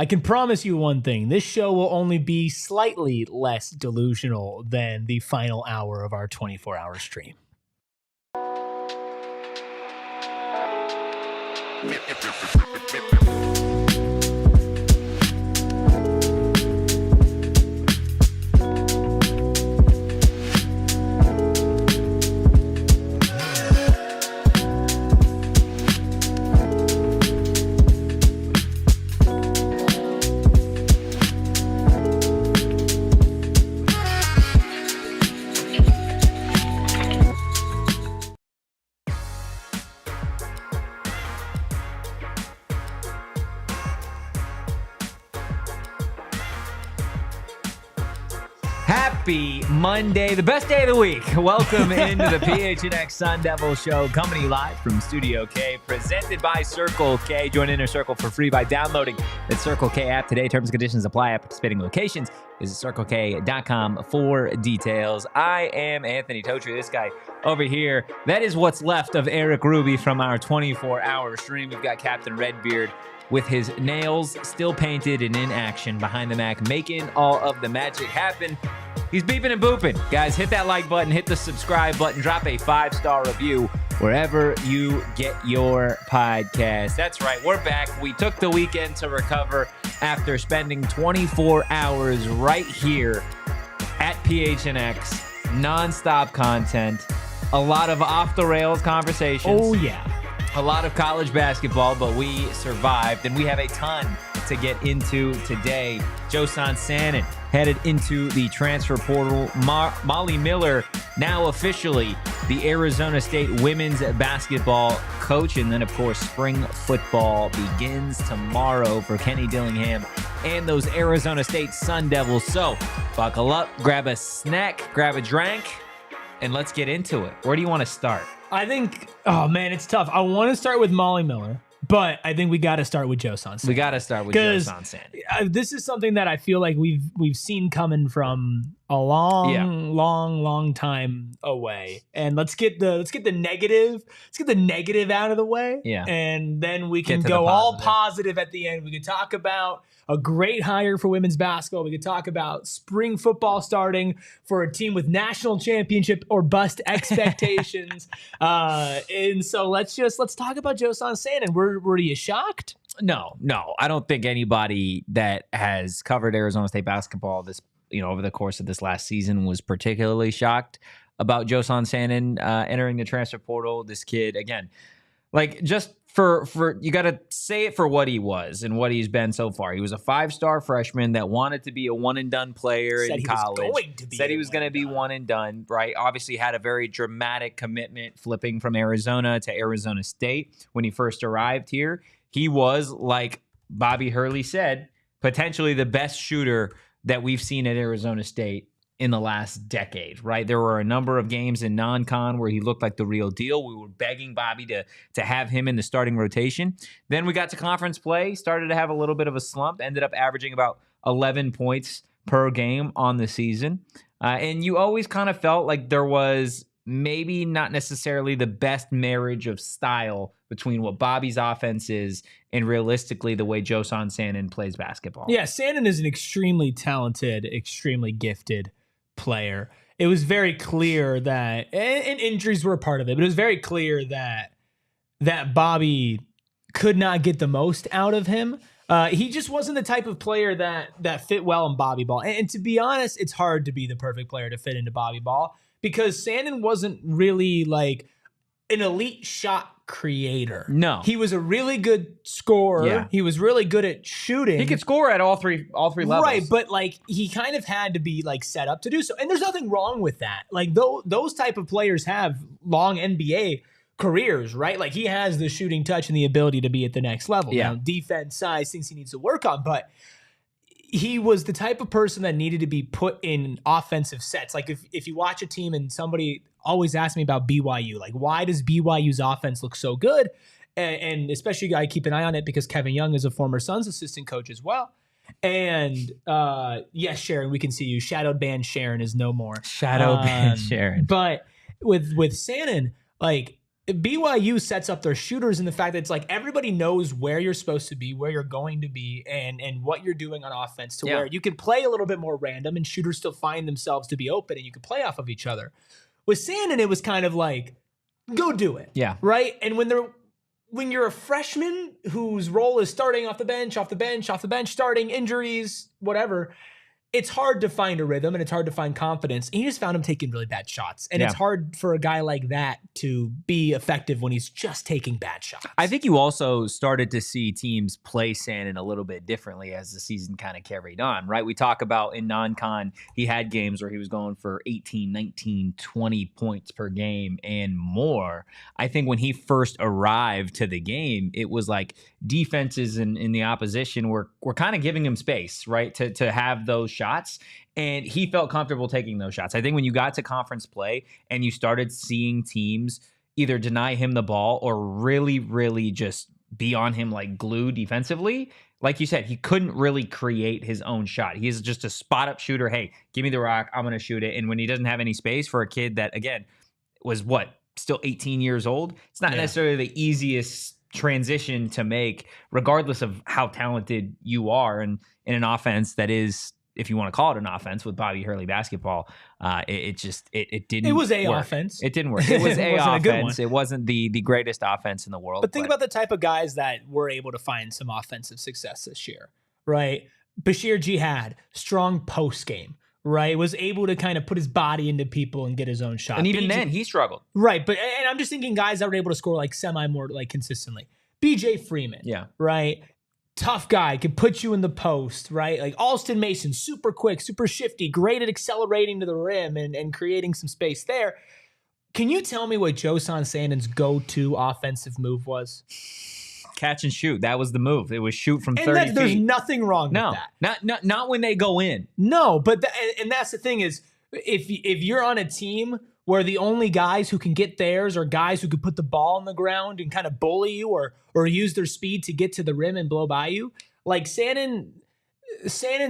I can promise you one thing. This show will only be slightly less delusional than the final hour of our 24-hour stream. Happy Monday, the best day of the week. Welcome into the PHNX Sun Devils show, coming to you live from Studio K, presented by Circle K. Join Inner Circle for free by downloading the Circle K app today. Terms and conditions apply at participating locations. Visit CircleK.com for details. I am Anthony Totri, this guy over here. That is what's left of Erik Ruby from our 24-hour stream. We've got Captain Redbeard with his nails still painted and in action behind the Mac, making all of the magic happen. He's beeping and booping. Guys, hit that like button, hit the subscribe button, drop a 5-star review wherever you get your podcast. That's right, we're back. We took the weekend to recover after spending 24 hours right here at PHNX. Non-stop content, a lot of off-the-rails conversations. Oh, yeah. A lot of college basketball, but we survived, and we have a ton to get into today. Joson Sanon headed into the transfer portal. Molly Miller, now officially the Arizona State women's basketball coach. And then, of course, spring football begins tomorrow for Kenny Dillingham and those Arizona State Sun Devils. So buckle up, grab a snack, grab a drink, and let's get into it. Where do you want to start? I think, oh man, it's tough. I want to start with Molly Miller, but I think we got to start with Joson Sanon. We got to start with Joson Sanon. This is something that I feel like we've seen coming from a long time away. And let's get the negative out of the way. Yeah. And then we can go all positive at the end. We can talk about a great hire for women's basketball. We could talk about spring football starting for a team with national championship or bust expectations. And so let's talk about Joson Sanon. Were you shocked? No. I don't think anybody that has covered Arizona State basketball over the course of this last season was particularly shocked about Joson Sanon entering the transfer portal. This kid, again, like just for you got to say it for what he was and what he's been so far. He was a 5-star freshman that wanted to be a one-and-done player in college. Said he was going to be one and done, right? Obviously had a very dramatic commitment flipping from Arizona to Arizona State when he first arrived here. He was, like Bobby Hurley said, potentially the best shooter that we've seen at Arizona State in the last decade, right? There were a number of games in non-con where he looked like the real deal. We were begging Bobby to have him in the starting rotation. Then we got to conference play, started to have a little bit of a slump, ended up averaging about 11 points per game on the season. And you always kind of felt like there was maybe not necessarily the best marriage of style between what Bobby's offense is and realistically the way Joson Sanon plays basketball. Yeah, Sanon is an extremely talented, extremely gifted player. It was very clear that, and injuries were a part of it, but it was very clear that Bobby could not get the most out of him. He just wasn't the type of player that fit well in Bobby ball. And to be honest, it's hard to be the perfect player to fit into Bobby ball because Sanon wasn't really like an elite shot creator. No. He was a really good scorer. Yeah. He was really good at shooting. He could score at all three levels. Right, but like he kind of had to be like set up to do so. And there's nothing wrong with that. Like those type of players have long NBA careers, right? Like he has the shooting touch and the ability to be at the next level. Yeah. Now, defense, size, things he needs to work on, but he was the type of person that needed to be put in offensive sets. Like if you watch a team and somebody always asks me about BYU, like why does BYU's offense look so good? And especially I keep an eye on it because Kevin Young is a former Suns assistant coach as well. And yes, Sharon, we can see you. Shadowed band Sharon is no more. Shadow band Sharon. But with Sanon, like BYU sets up their shooters in the fact that it's like everybody knows where you're supposed to be, where you're going to be, and what you're doing on offense to where you can play a little bit more random and shooters still find themselves to be open and you can play off of each other. With Sanon, it was kind of like, go do it. Yeah. Right? And when you're a freshman whose role is starting off the bench, starting injuries, whatever, it's hard to find a rhythm and it's hard to find confidence. And you just found him taking really bad shots. And it's hard for a guy like that to be effective when he's just taking bad shots. I think you also started to see teams play Sanon a little bit differently as the season kind of carried on, right? We talk about in non-con, he had games where he was going for 18, 19, 20 points per game and more. I think when he first arrived to the game, it was like defenses in the opposition were kind of giving him space, right, to have those shots, and he felt comfortable taking those shots. I think when you got to conference play and you started seeing teams either deny him the ball or really, really just be on him like glue defensively, like you said, he couldn't really create his own shot. He's just a spot-up shooter. Hey, give me the rock, I'm going to shoot it. And when he doesn't have any space for a kid that, again, was still 18 years old, it's not necessarily the easiest transition to make, regardless of how talented you are in an offense that is, if you want to call it an offense with Bobby Hurley basketball, it didn't. It was work. Offense. It didn't work. It was a offense. It wasn't the greatest offense in the world. But think about the type of guys that were able to find some offensive success this year, right? Bashir Jihad, strong post game, right? Was able to kind of put his body into people and get his own shot. And even then, he struggled. Right, and I'm just thinking guys that were able to score like more like consistently. BJ Freeman, right? Tough guy, could put you in the post, right? Like Alston Mason, super quick, super shifty, great at accelerating to the rim and creating some space there. Can you tell me what Joson Sanon's go-to offensive move was? Catch and shoot. That was the move. It was shoot from 30 feet. There's nothing wrong with that. Not when they go in. No, but and that's the thing is, if you're on a team where the only guys who can get theirs are guys who could put the ball on the ground and kind of bully you or use their speed to get to the rim and blow by you, like Sanon's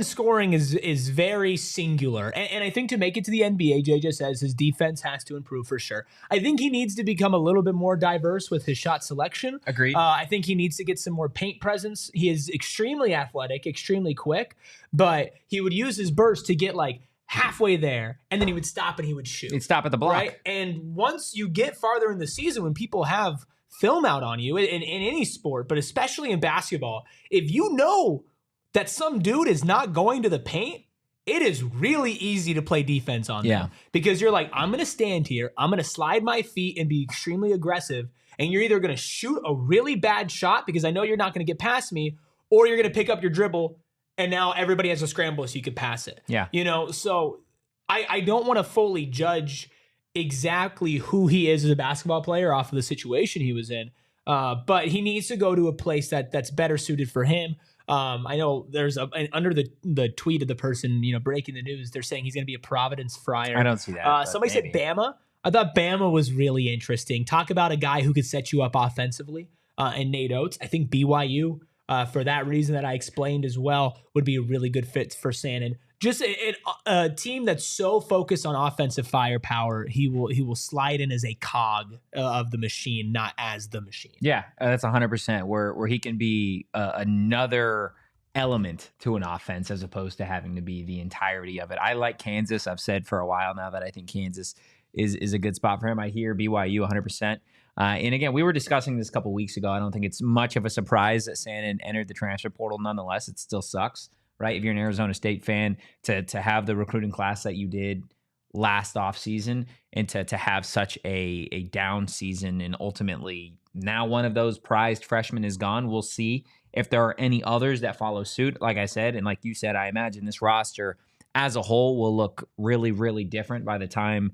scoring is very singular. And I think to make it to the NBA, JJ says his defense has to improve for sure. I think he needs to become a little bit more diverse with his shot selection. Agreed. I think he needs to get some more paint presence. He is extremely athletic, extremely quick, but he would use his burst to get like halfway there, and then he would stop and he would shoot. He'd stop at the block. Right? And once you get farther in the season, when people have film out on you in any sport, but especially in basketball, if you know that some dude is not going to the paint, it is really easy to play defense on them. Because you're like, I'm going to stand here, I'm going to slide my feet and be extremely aggressive, and you're either going to shoot a really bad shot because I know you're not going to get past me, or you're going to pick up your dribble and now everybody has a scramble so you can pass it. Yeah. You know, so I don't want to fully judge exactly who he is as a basketball player off of the situation he was in. But he needs to go to a place that's better suited for him. I know there's under the tweet of the person, breaking the news, they're saying he's going to be a Providence Friar. I don't see that. Somebody said Bama. I thought Bama was really interesting. Talk about a guy who could set you up offensively. And Nate Oates. I think BYU, for that reason that I explained as well, would be a really good fit for Sanon. Just a team that's so focused on offensive firepower, he will slide in as a cog of the machine, not as the machine. Yeah, that's 100%. Where he can be another element to an offense as opposed to having to be the entirety of it. I like Kansas. I've said for a while now that I think Kansas is a good spot for him. I hear BYU 100%. And again, we were discussing this a couple weeks ago. I don't think it's much of a surprise that Sanon entered the transfer portal. Nonetheless, it still sucks, right? If you're an Arizona State fan, to have the recruiting class that you did last offseason and to have such a down season, and ultimately now one of those prized freshmen is gone. We'll see if there are any others that follow suit. Like I said, and like you said, I imagine this roster as a whole will look really, really different by the time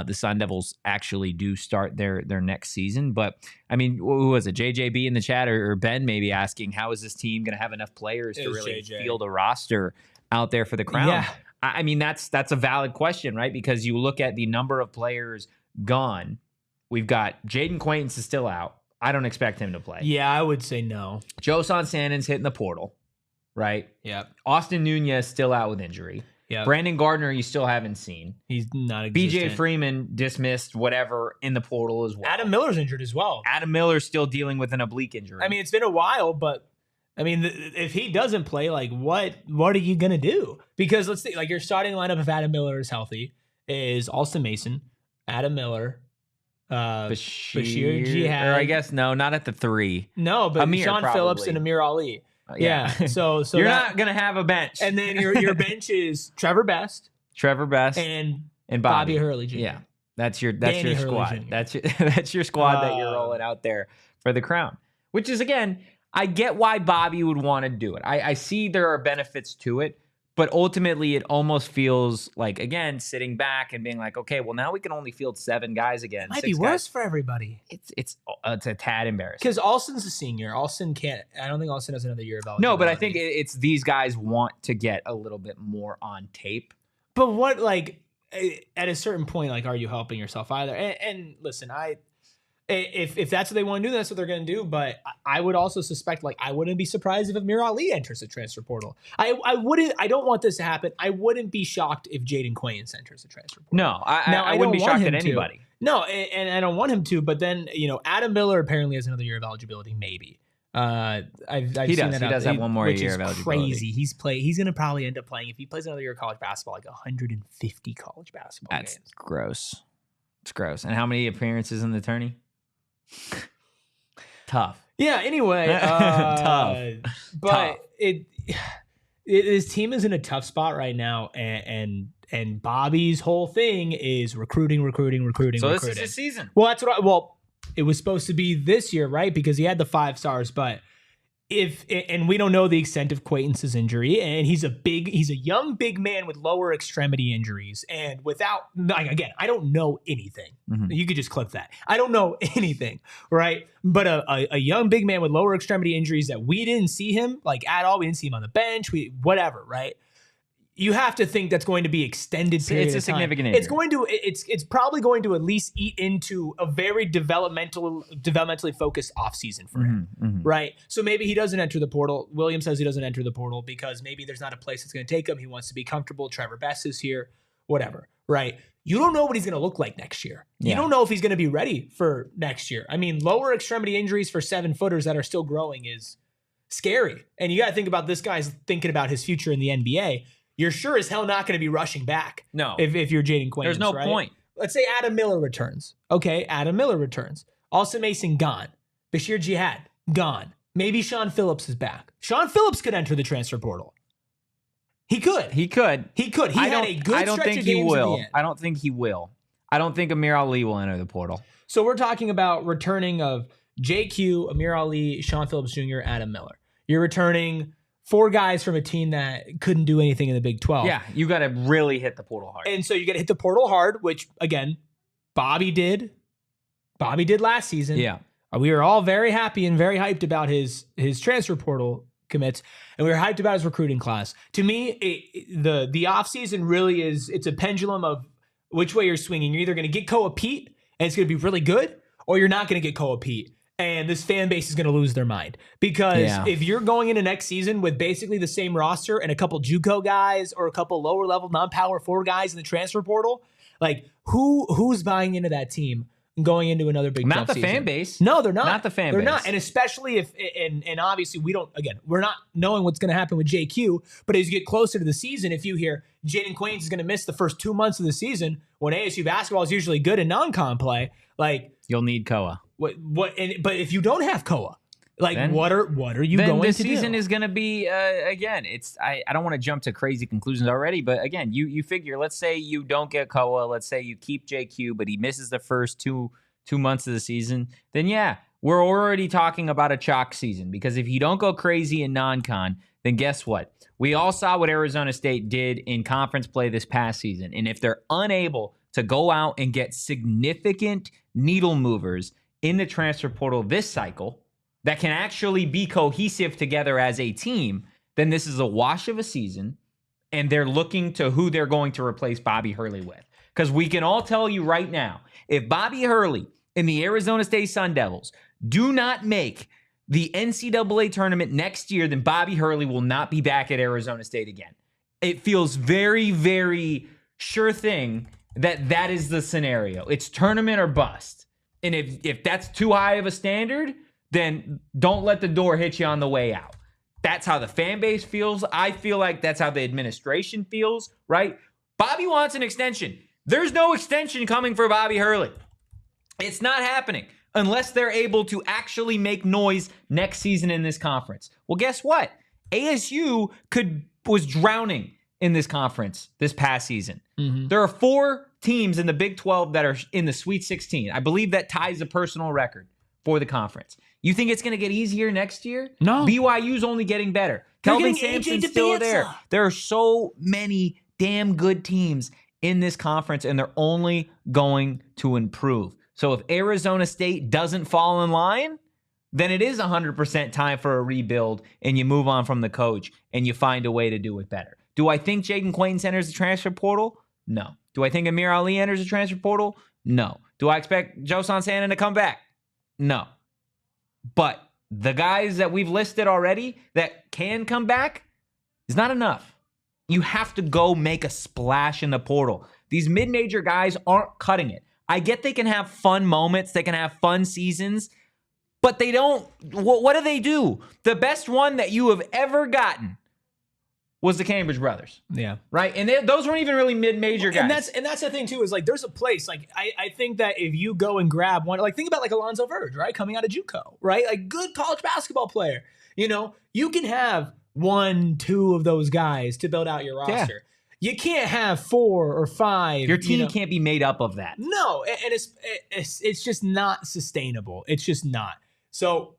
the Sun Devils actually do start their next season. But, I mean, who was it? JJB in the chat or Ben maybe asking, how is this team going to have enough players to really field a roster out there for the crown? Yeah. I mean, that's a valid question, right? Because you look at the number of players gone. We've got Jaden Quaintance is still out. I don't expect him to play. Yeah, I would say no. Joson Sanon's hitting the portal, right? Yeah. Austin Nunez still out with injury. Yeah. Brandon Gardner, you still haven't seen. He's not existent. BJ Freeman dismissed whatever in the portal as well. Adam Miller's injured as well. Adam Miller's still dealing with an oblique injury. I mean, it's been a while, but I mean, if he doesn't play, like what are you gonna do? Because let's see, like your starting lineup if Adam Miller is healthy is Alston Mason, Adam Miller, Bashir Jihad. Or I guess no, not at the 3. No, but Amir, Sean probably. Phillips and Amir Ali. Yeah. So you're not gonna have a bench. And then your bench is Trevor Best, and Bobby Hurley Jr. Yeah, that's your Danny squad. Hurley Jr. That's your squad that you're rolling out there for the crown. Which is, again, I get why Bobby would want to do it. I see there are benefits to it, but ultimately it almost feels like, again, sitting back and being like, okay, well, now we can only field 7 guys again. It might be worse for everybody. It's a tad embarrassing. Because Alston's a senior. Alston can't. I don't think Alston has another year of eligibility. No, but I think it's these guys want to get a little bit more on tape. But what, like, at a certain point, like, are you helping yourself either? And listen, if that's what they want to do, that's what they're going to do. But I would also suspect, like, I wouldn't be surprised if Amir Ali enters the transfer portal. I don't want this to happen. I wouldn't be shocked if Jaden Quains enters the transfer portal. No, I wouldn't be shocked at anybody. No, and I don't want him to. But then, Adam Miller apparently has another year of eligibility, maybe. I've he seen does. that He does have one more which year is of eligibility. Crazy. He's going to probably end up playing, if he plays another year of college basketball, like 150 college basketball games. That's gross. It's gross. And how many appearances in the tourney? Tough. Yeah. Anyway, tough. But Tough. His team is in a tough spot right now, and Bobby's whole thing is recruiting. So this is his season. Well, that's what. It was supposed to be this year, right? Because he had the 5 stars, but and we don't know the extent of Quainton's injury, and he's a young big man with lower extremity injuries, and without, again, I don't know anything. Mm-hmm. You could just clip that. I don't know anything, right? But a young big man with lower extremity injuries that we didn't see him like at all. We didn't see him on the bench. Whatever, right? You have to think that's going to be extended period. It's a of time. significant injury. It's probably going to at least eat into a very developmentally focused offseason for him, right? So maybe he doesn't enter the portal. William says he doesn't enter the portal because maybe there's not a place that's going to take him. He wants to be comfortable. Trevor Best is here, whatever, right? You don't know what he's going to look like next year. You don't know if he's going to be ready for next year. I mean, lower extremity injuries for 7-footers that are still growing is scary. And you got to think about this guy's thinking about his future in the NBA. You're sure as hell not going to be rushing back. No. If you're Jaden Quains, there's no right? point. Let's say Adam Miller returns. Okay, Adam Miller returns. Alston Mason, gone. Bashir Jihad, gone. Maybe Sean Phillips is back. Sean Phillips could enter the transfer portal. He could. He had a good I don't think of he games will. in the end. I don't think he will. I don't think Amir Ali will enter the portal. So we're talking about returning of JQ, Amir Ali, Sean Phillips Jr., Adam Miller. You're returning 4 guys from a team that couldn't do anything in the Big 12. Yeah, you got to really hit the portal hard. And so you got to hit the portal hard, which, again, Bobby did. Bobby did last season. Yeah. We were all very happy and very hyped about his transfer portal commits, and we were hyped about his recruiting class. To me, the offseason really is, it's a pendulum of which way you're swinging. You're either going to get Koa Peat, and it's going to be really good, or you're not going to get Koa Peat. And this fan base is going to lose their mind because if you're going into next season with basically the same roster and a couple JUCO guys or a couple lower level non-power 4 guys in the transfer portal, like who's buying into that team going into another Big 12 Not the season? fan base. No, they're not. Not the fan they're base. They're not. And especially if, and obviously we're not knowing what's going to happen with JQ, but as you get closer to the season, if you hear Jaden Quains is going to miss the first 2 months of the season when ASU basketball is usually good in non-con play, like you'll need Koa. But if you don't have Koa, like then, what are you going to do? This season is going to be again. I don't want to jump to crazy conclusions already, but again, you figure. Let's say you don't get Koa. Let's say you keep JQ, but he misses the first two months of the season. Then we're already talking about a chalk season because if you don't go crazy in non-con, then guess what? We all saw what Arizona State did in conference play this past season, and if they're unable to go out and get significant needle movers in the transfer portal this cycle that can actually be cohesive together as a team, then this is a wash of a season, and they're looking to who they're going to replace Bobby Hurley with. Because we can all tell you right now, if Bobby Hurley and the Arizona State Sun Devils do not make the NCAA tournament next year, then Bobby Hurley will not be back at Arizona State again. it feels very, very sure thing that is the scenario. It's tournament or bust. And if that's too high of a standard, then don't let the door hit you on the way out. That's how the fan base feels. I feel like that's how the administration feels, right? Bobby wants an extension. There's no extension coming for Bobby Hurley. It's not happening unless they're able to actually make noise next season in this conference. Well, guess what? ASU was drowning in this conference this past season. Mm-hmm. There are 4 teams in the Big 12 that are in the Sweet 16. I believe that ties a personal record for the conference. You think it's going to get easier next year? No. BYU's only getting better. Kelvin Sampson's still there. There are so many damn good teams in this conference, and they're only going to improve. So if Arizona State doesn't fall in line, then it is 100% time for a rebuild, and you move on from the coach, and you find a way to do it better. Do I think Jaden Quayton enters the transfer portal? No. Do I think Amir Ali enters the transfer portal? No. Do I expect Joson Sanon to come back? No. But the guys that we've listed already that can come back is not enough. You have to go make a splash in the portal. These mid-major guys aren't cutting it. I get they can have fun moments. They can have fun seasons. But they don't. What do? The best one that you have ever gotten was the Cambridge brothers. Yeah. Right? And those weren't even really mid-major guys. And that's the thing, too, is like there's a place. Like I think that if you go and grab one, like think about like Alonzo Verge, right? Coming out of JUCO, right? Like good college basketball player. You know, you can have 1, 2 of those guys to build out your roster. Yeah. You can't have 4 or 5. Your team can't be made up of that. No, and it's just not sustainable. It's just not. So,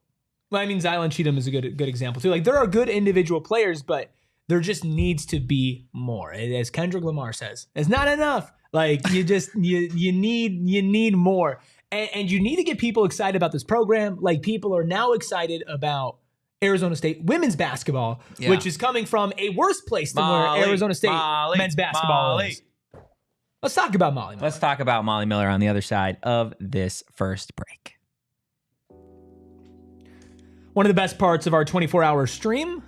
I mean, Zylan Cheatham is a good example, too. Like there are good individual players, but there just needs to be more. As Kendrick Lamar says, it's not enough. Like you just you need more, and you need to get people excited about this program. Like people are now excited about Arizona State women's basketball, which is coming from a worse place than where Arizona State men's basketball is. Let's talk about Molly Miller. Let's talk about Molly Miller on the other side of this first break. One of the best parts of our 24-hour stream,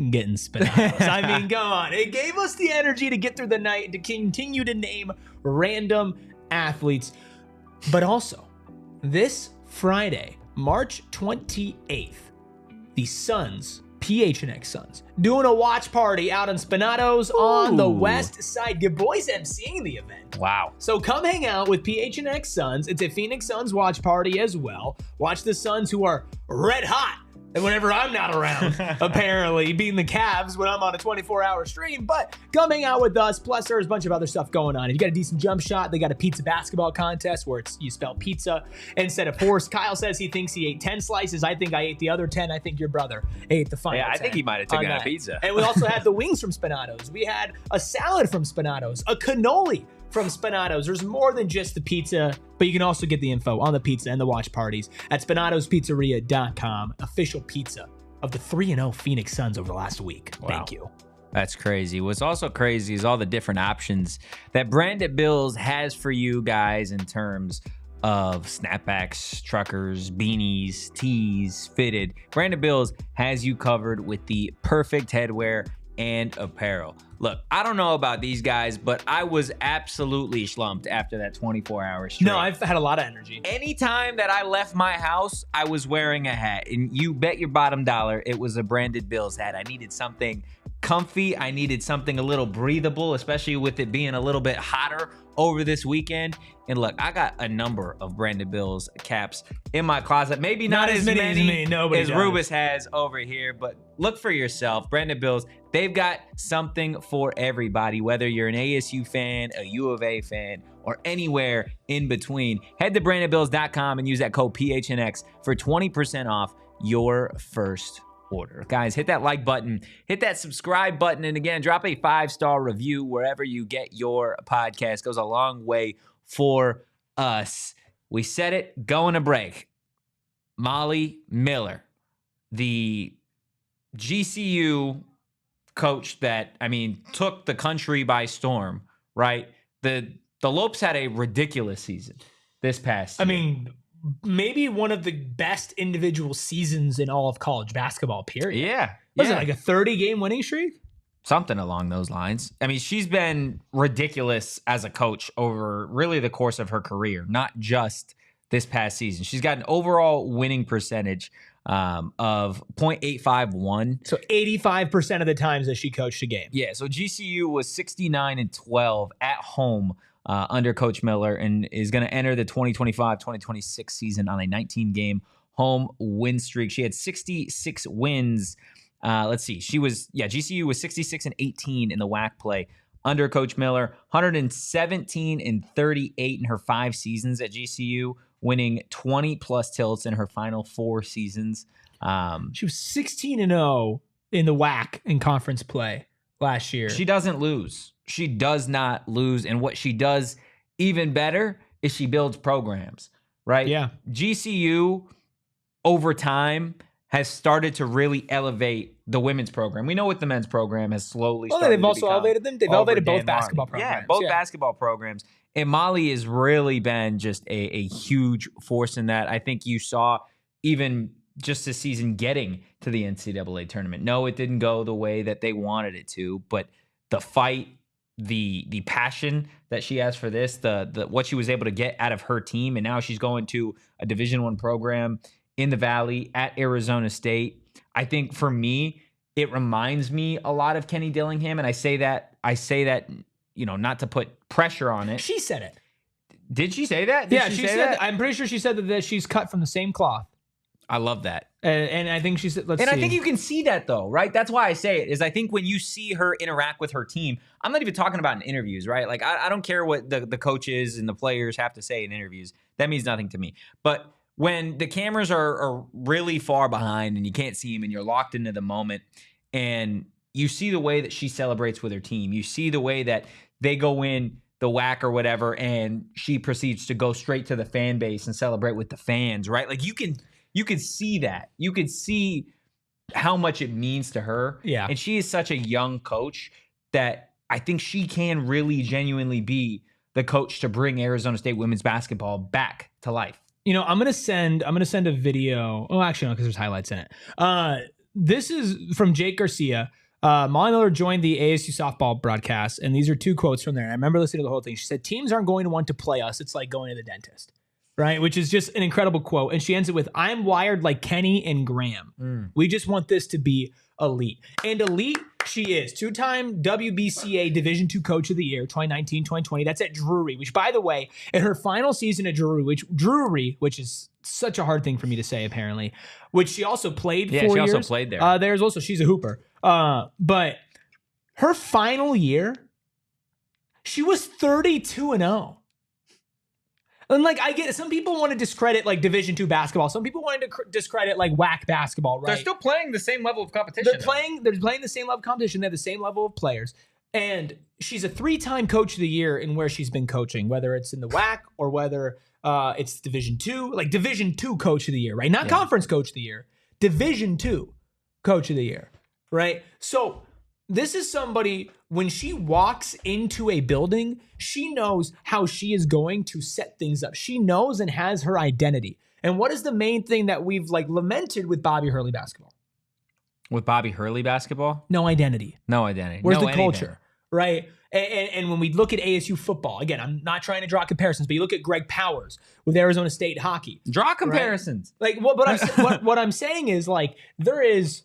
getting spinatos. I mean, come on. It gave us the energy to get through the night and to continue to name random athletes. But also, this Friday, March 28th, the Suns, PHNX Suns, doing a watch party out in Spinatos on the west side. Your boys emceeing the event. Wow. So come hang out with PHNX Suns. It's a Phoenix Suns watch party as well. Watch the Suns who are red hot. And whenever I'm not around, apparently, being the Cavs when I'm on a 24-hour stream. But come hang out with us. Plus, there's a bunch of other stuff going on. If you got a decent jump shot, they got a pizza basketball contest where you spell pizza instead of force. Kyle says he thinks he ate 10 slices. I think I ate the other 10. I think your brother ate the final 10. I think he might have taken out a pizza. And we also had the wings from Spinatos. We had a salad from Spinatos, a cannoli from Spinatos. There's more than just the pizza, but you can also get the info on the pizza and the watch parties at SpinatosPizzeria.com, official pizza of the 3-0 Phoenix Suns over the last week. Wow. Thank you. That's crazy. What's also crazy is all the different options that Branded Bills has for you guys in terms of snapbacks, truckers, beanies, tees, fitted. Branded Bills has you covered with the perfect headwear and apparel. Look, I don't know about these guys, but I was absolutely slumped after that 24-hour stream. No, I've had a lot of energy. Anytime that I left my house, I was wearing a hat. And you bet your bottom dollar it was a Branded Bills hat. I needed something comfy. I needed something a little breathable, especially with it being a little bit hotter over this weekend. And look, I got a number of Branded Bills caps in my closet. Maybe not as many as me. Nobody as Rubus has over here, but look for yourself. Branded Bills, they've got something for everybody, whether you're an ASU fan, a U of A fan, or anywhere in between. Head to brandedbills.com and use that code PHNX for 20% off your first order. Guys, hit that like button, hit that subscribe button, and again, drop a 5-star review wherever you get your podcast. Goes a long way for us. We said it, going to break. Molly Miller, the GCU coach that, I mean, took the country by storm, right? The Lopes had a ridiculous season this past year. I mean, maybe one of the best individual seasons in all of college basketball, period. Yeah. Was it like a 30-game winning streak? Something along those lines. I mean, she's been ridiculous as a coach over really the course of her career, not just this past season. She's got an overall winning percentage of .851. So 85% of the times that she coached a game. Yeah, so GCU was 69-12 at home under Coach Miller and is going to enter the 2025-2026 season on a 19-game home win streak. She had 66 wins. Let's see. GCU was 66-18 in the WAC play under Coach Miller, 117-38 in her 5 seasons at GCU, winning 20+ tilts in her final 4 seasons. She was 16-0 in the WAC in conference play last year. She doesn't lose. She does not lose. And what she does even better is she builds programs, right? Yeah. GCU over time has started to really elevate the women's program. We know what the men's program has slowly started they've also elevated them. They've elevated both basketball programs. Yeah, both basketball programs. And Molly has really been just a huge force in that. I think you saw even just this season getting to the NCAA tournament. No, it didn't go the way that they wanted it to, but the fight, the passion that she has for this, the what she was able to get out of her team, and now she's going to a Division I program in the Valley at Arizona State. I think for me, it reminds me a lot of Kenny Dillingham, and I say that, not to put pressure on it. She said it. Did she say that? She said that? I'm pretty sure she said that she's cut from the same cloth. I love that. And I think she said, I think you can see that though, right? That's why I say it, is I think when you see her interact with her team, I'm not even talking about in interviews, right? Like I don't care what the coaches and the players have to say in interviews. That means nothing to me. But when the cameras are really far behind and you can't see them and you're locked into the moment and you see the way that she celebrates with her team, you see the way that they go in the WAC or whatever and she proceeds to go straight to the fan base and celebrate with the fans, right? Like you can see that. You can see how much it means to her. Yeah. And she is such a young coach that I think she can really genuinely be the coach to bring Arizona State women's basketball back to life. I'm gonna send a video. Oh, actually, no, because there's highlights in it. This is from Jake Garcia. Molly Miller joined the ASU softball broadcast, and these are 2 quotes from there. I remember listening to the whole thing. She said, "Teams aren't going to want to play us. It's like going to the dentist." Right? Which is just an incredible quote. And she ends it with, "I'm wired like Kenny and Graham. We just want this to be elite." And elite she is. 2-time WBCA Division II Coach of the Year, 2019-2020. That's at Drury, which, by the way, in her final season at Drury, which is such a hard thing for me to say, apparently, which she also played 4 years. Yeah, she also played there. She's a hooper. But her final year, she was 32-0. And I get it. Some people want to discredit Division II basketball. Some people want to discredit WAC basketball, right? They're still playing the same level of competition. They're playing the same level of competition. They have the same level of players. And she's a 3-time Coach of the Year in where she's been coaching, whether it's in the WAC or whether it's Division II, Division II Coach of the Year, right? Not Conference Coach of the Year, Division II Coach of the Year, right? So this is somebody, when she walks into a building, she knows how she is going to set things up. She knows and has her identity. And what is the main thing that we've lamented with Bobby Hurley basketball? With Bobby Hurley basketball? No identity. No identity. Where's no the culture, right? And when we look at ASU football, again, I'm not trying to draw comparisons, but you look at Greg Powers with Arizona State hockey. Draw comparisons. Right? What I'm saying is there's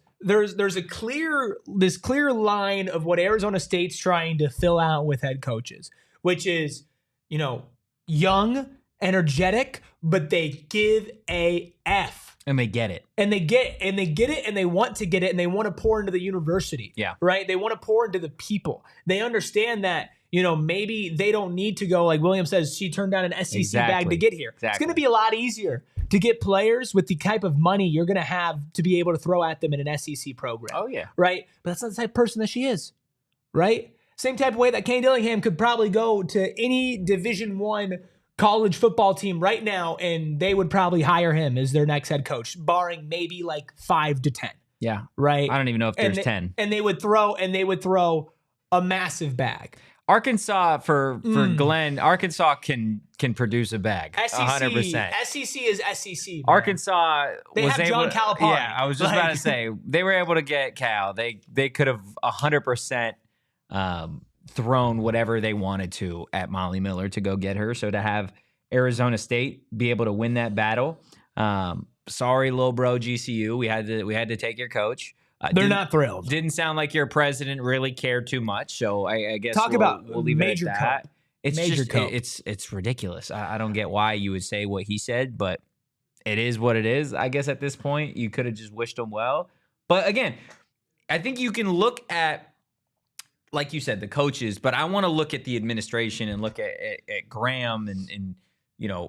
this clear line of what Arizona State's trying to fill out with head coaches, which is, young, energetic, but they give a F. And they get it. And they get it, and they want to get it, and they want to pour into the university. Yeah. Right? They want to pour into the people. They understand that, maybe they don't need to go, like William says, she turned down an SEC bag to get here. Exactly. It's going to be a lot easier to get players with the type of money you're going to have to be able to throw at them in an SEC program. Oh, yeah. Right? But that's not the type of person that she is. Right? Same type of way that Kenny Dillingham could probably go to any Division I college football team right now, and they would probably hire him as their next head coach, barring maybe 5 to 10. Yeah. Right? I don't even know if there's 10. And they would throw a massive bag. Arkansas for Glenn, Arkansas can produce a bag. 100%. SEC is SEC. Man. Arkansas they was have able John Calipari. Yeah, I was just about to say they were able to get Cal. They could have 100% thrown whatever they wanted to at Molly Miller to go get her. So to have Arizona State be able to win that battle, sorry, little bro, GCU, we had to take your coach. They're not thrilled. Didn't sound like your president really cared too much. So I guess we'll leave major it at that. Cope. It's major just Cope. It's ridiculous. I don't get why you would say what he said, but it is what it is. I guess at this point you could have just wished him well. But again, I think you can look at, like you said, the coaches, but I want to look at the administration and look at Graham and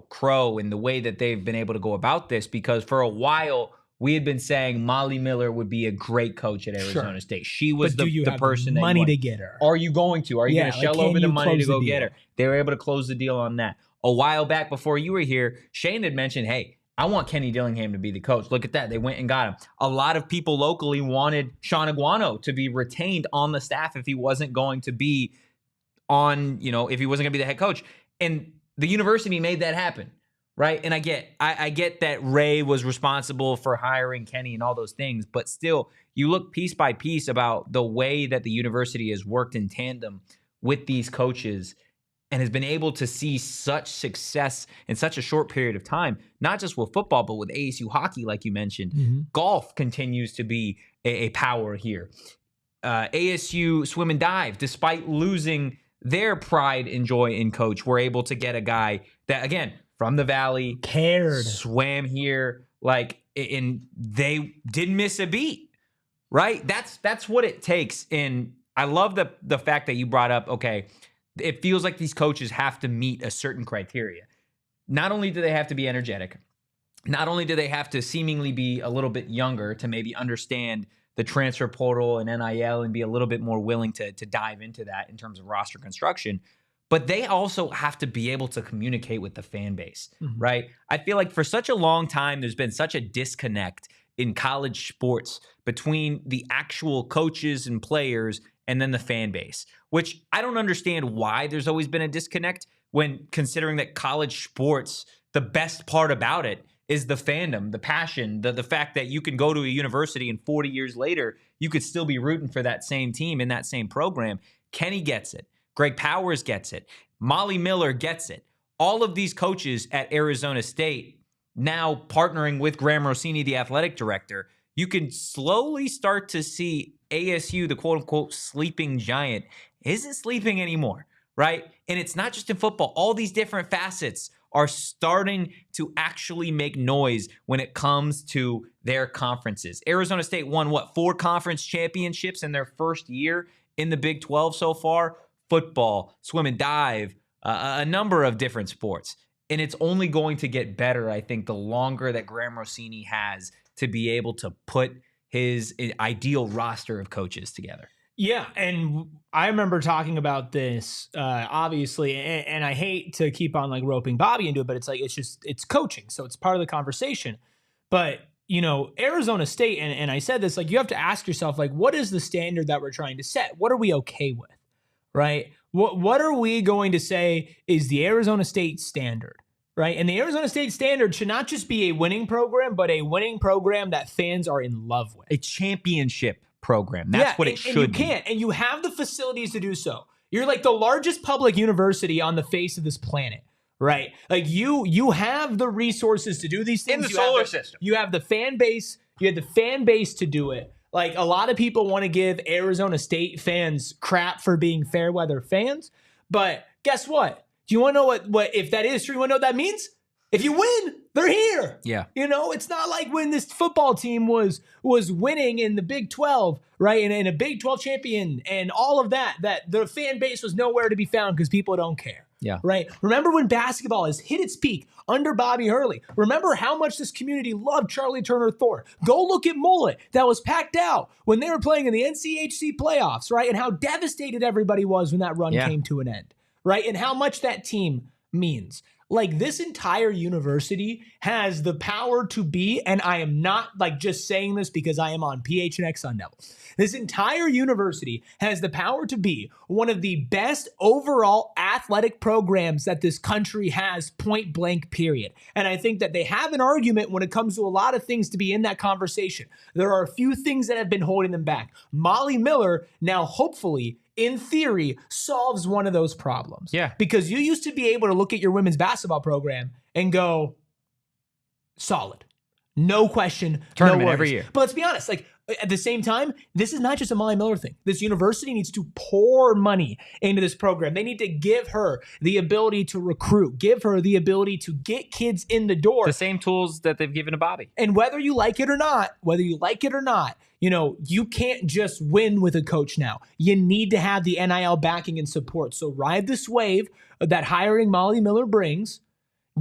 Crow and the way that they've been able to go about this, because for a while we had been saying Molly Miller would be a great coach at Arizona State. She was the person that money to get her. Are you going to? Are you going to shell over the money to go get her? They were able to close the deal on that. A while back before you were here, Shane had mentioned, hey, I want Kenny Dillingham to be the coach. Look at that. They went and got him. A lot of people locally wanted Sean Aguano to be retained on the staff if he wasn't going to be if he wasn't going to be the head coach. And the university made that happen. Right. And I get that Ray was responsible for hiring Kenny and all those things. But still, you look piece by piece about the way that the university has worked in tandem with these coaches and has been able to see such success in such a short period of time, not just with football, but with ASU hockey, like you mentioned. Mm-hmm. Golf continues to be a power here. ASU swim and dive, despite losing their pride and joy in coach, were able to get a guy that, again, from the Valley, swam here, and they didn't miss a beat, right? That's what it takes. And I love the fact that you brought up, okay, it feels like these coaches have to meet a certain criteria. Not only do they have to be energetic, not only do they have to seemingly be a little bit younger to maybe understand the transfer portal and NIL and be a little bit more willing to dive into that in terms of roster construction, but they also have to be able to communicate with the fan base, right? I feel like for such a long time, there's been such a disconnect in college sports between the actual coaches and players and then the fan base, which I don't understand why there's always been a disconnect when considering that college sports, the best part about it is the fandom, the passion, the fact that you can go to a university and 40 years later, you could still be rooting for that same team in that same program. Kenny gets it. Greg Powers gets it. Molly Miller gets it. All of these coaches at Arizona State now partnering with Graham Rossini, the athletic director, you can slowly start to see ASU, the quote-unquote sleeping giant, isn't sleeping anymore, right? And it's not just in football. All these different facets are starting to actually make noise when it comes to their conferences. Arizona State won, 4 conference championships in their first year in the Big 12 so far? Football, swim and dive, a number of different sports. And it's only going to get better, I think, the longer that Graham Rossini has to be able to put his ideal roster of coaches together. Yeah, and I remember talking about this, obviously, and I hate to keep on roping Bobby into it, but it's coaching, so it's part of the conversation. But, Arizona State, and I said this, you have to ask yourself, what is the standard that we're trying to set? What are we okay with? Right? What are we going to say is the Arizona State standard, right? And the Arizona State standard should not just be a winning program, but a winning program that fans are in love with. A championship program. That's what it should be. And you have the facilities to do so. You're the largest public university on the face of this planet, right? You have the resources to do these things. In the solar system. You have the fan base. You have the fan base to do it. A lot of people want to give Arizona State fans crap for being fair weather fans. But guess what? Do you want to know what if that is true, you want to know what that means? If you win, they're here. Yeah. It's not like when this football team was winning in the Big 12, right? And a Big 12 champion and all of that the fan base was nowhere to be found because people don't care. Yeah. Right. Remember when basketball has hit its peak under Bobby Hurley? Remember how much this community loved Charlie Turner Thor? Go look at Mullet that was packed out when they were playing in the NCHC playoffs, right? And how devastated everybody was when that run came to an end, right? And how much that team means. Like, this entire university has the power to be, and I am not like just saying this because I am on PHNX Sun Devils. This entire university has the power to be one of the best overall athletic programs that this country has, point blank, period. And I think that they have an argument when it comes to a lot of things to be in that conversation. There are a few things that have been holding them back. Molly Miller now hopefully, in theory, solves one of those problems. Yeah. Because you used to be able to look at your women's basketball program and go, solid. No question. Tournament no every year. But let's be honest, like, at the same time, this is not just a Molly Miller thing. This university needs to pour money into this program. They need to give her the ability to recruit, give her the ability to get kids in the door. The same tools that they've given to Bobby. And whether you like it or not, you know, you can't just win with a coach now. You need to have the NIL backing and support. So ride this wave that hiring Molly Miller brings.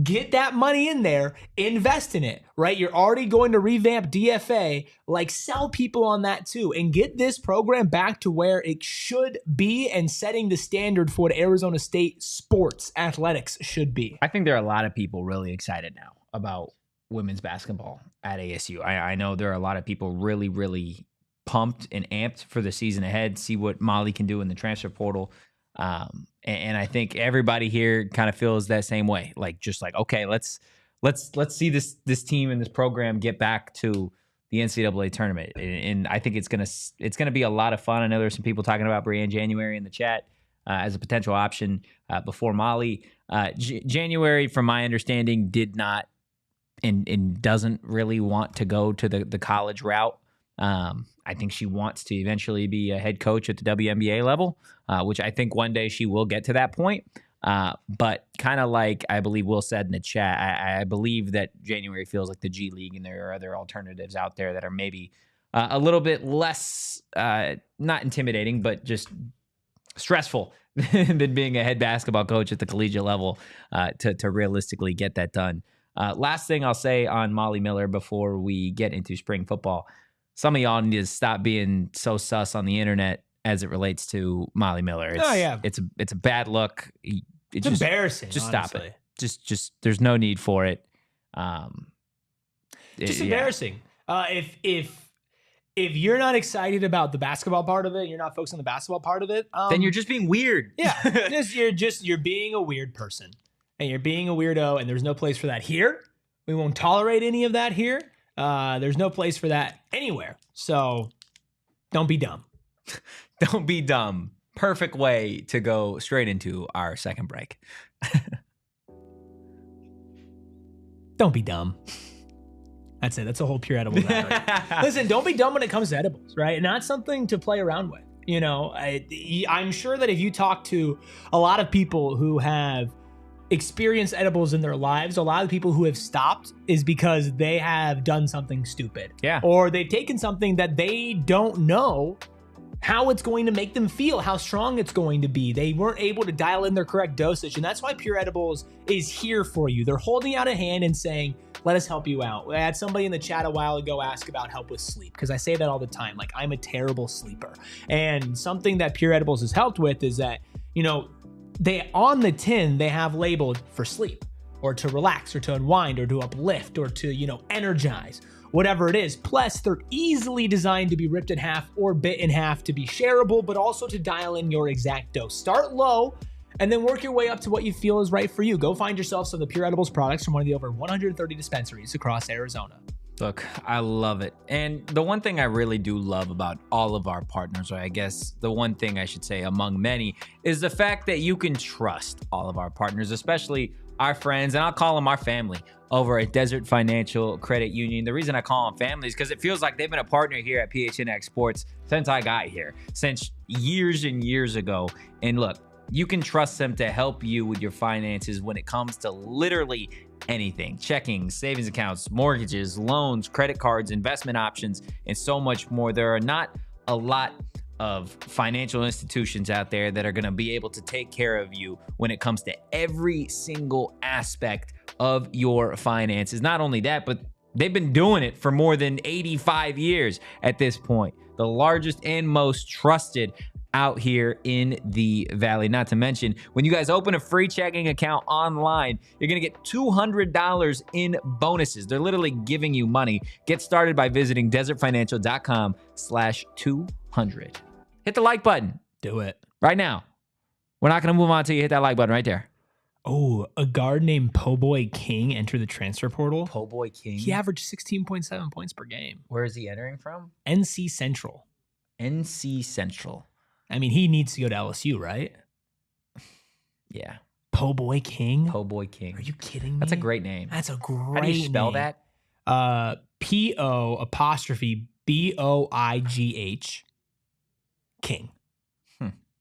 Get that money in there, invest in it, right? You're already going to revamp DFA, like, sell people on that too, and get this program back to where it should be and setting the standard for what Arizona State sports athletics should be. I think there are a lot of people really excited now about women's basketball at ASU. I know there are a lot of people really, really pumped and amped for the season ahead, see what Molly can do in the transfer portal. And I think everybody here kind of feels that same way. Like, just like, okay, let's see this team and this program get back to the NCAA tournament. And I think it's gonna be a lot of fun. I know there's some people talking about Brianne January in the chat as a potential option before Molly. January, from my understanding, did not and doesn't really want to go to the college route. I think she wants to eventually be a head coach at the WNBA level, which I think one day she will get to that point. But kind of like I believe Will said in the chat, I believe that January feels like the G League, and there are other alternatives out there that are maybe a little bit less, not intimidating, but just stressful than being a head basketball coach at the collegiate level to realistically get that done. Last thing I'll say on Molly Miller before we get into spring football. Some of y'all need to stop being so sus on the internet as it relates to Molly Miller. It's a bad look. It's embarrassing. Just honestly. Stop it. Just there's no need for it. Embarrassing. If you're not excited about the basketball part of it, you're not focused on the basketball part of it, then you're just being weird. Yeah, you're being a weird person, and you're being a weirdo, and there's no place for that here. We won't tolerate any of that here. There's no place for that anywhere. So don't be dumb. Don't be dumb. Perfect way to go straight into our second break. Don't be dumb. That's it. That's a whole pure edibles. Listen, don't be dumb when it comes to edibles, right? Not something to play around with. You know, I'm sure that if you talk to a lot of people who have experienced edibles in their lives, a lot of people who have stopped is because they have done something stupid. Yeah. Or they've taken something that they don't know how it's going to make them feel, how strong it's going to be. They weren't able to dial in their correct dosage. And that's why Pure Edibles is here for you. They're holding out a hand and saying, let us help you out. I had somebody in the chat a while ago ask about help with sleep, because I say that all the time. Like, I'm a terrible sleeper. And something that Pure Edibles has helped with is that, you know, they on the tin, they have labeled for sleep or to relax or to unwind or to uplift or to, you know, energize, whatever it is. Plus, they're easily designed to be ripped in half or bit in half to be shareable, but also to dial in your exact dose. Start low and then work your way up to what you feel is right for you. Go find yourself some of the Pure Edibles products from one of the over 130 dispensaries across Arizona. Look, I love it. And the one thing I really do love about all of our partners, or I guess the one thing I should say among many, is the fact that you can trust all of our partners, especially our friends, and I'll call them our family, over at Desert Financial Credit Union. The reason I call them family is because it feels like they've been a partner here at PHNX Sports since I got here, since years and years ago. And look, you can trust them to help you with your finances when it comes to literally anything: checking, savings accounts, mortgages, loans, credit cards, investment options, and so much more. There are not a lot of financial institutions out there that are going to be able to take care of you when it comes to every single aspect of your finances. Not only that, but they've been doing it for more than 85 years at this point. The largest and most trusted out here in the Valley. Not to mention, when you guys open a free checking account online, you're going to get $200 in bonuses. They're literally giving you money. Get started by visiting desertfinancial.com/200. Hit the like button. Do it. Right now. We're not going to move on until you hit that like button right there. Oh, a guard named Po'boy King entered the transfer portal. Po'boy King. He averaged 16.7 points per game. Where is he entering from? NC Central. NC Central. I mean, he needs to go to LSU, right? Yeah. Po'boy King? Po'boy King. Are you kidding me? That's a great name. That's a great name. How do you spell that? P-O''Boigh King.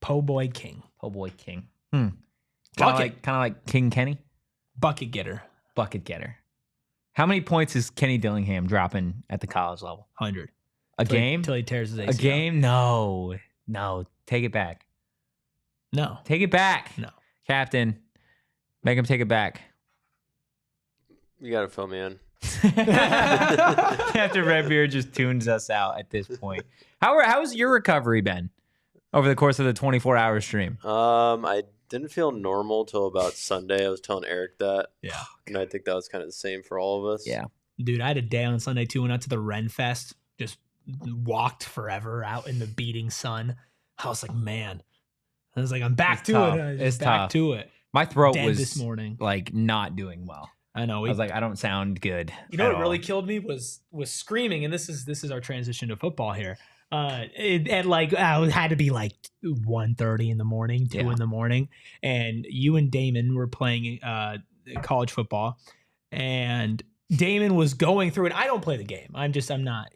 Po'boy King. Po'boy King. Kind of like King Kenny? Bucket getter. Bucket getter. How many points is Kenny Dillingham dropping at the college level? 100. Game? Until he tears his ACL. A game? No. Take it back. No. Take it back. No. Captain, make him take it back. You got to fill me in. Captain Redbeard just tunes us out at this point. How's your recovery been over the course of the 24-hour stream? I didn't feel normal till about Sunday. I was telling Erik that. Yeah. And I think that was kind of the same for all of us. Yeah. Dude, I had a day on Sunday too. Went out to the Ren Fest. Just walked forever out in the beating sun. I was like, man. I was like, I'm back It's to tough. it. I was It's back tough. to it. My throat Dead was this morning. like not doing well. I know. I was like, I don't sound good. You know at what really all. killed me was screaming, and this is our transition to football here. At like it had to be like 1:30 in the morning, 2 in the morning, and you and Damon were playing college football, and Damon was going through it. I don't play the game. I'm not,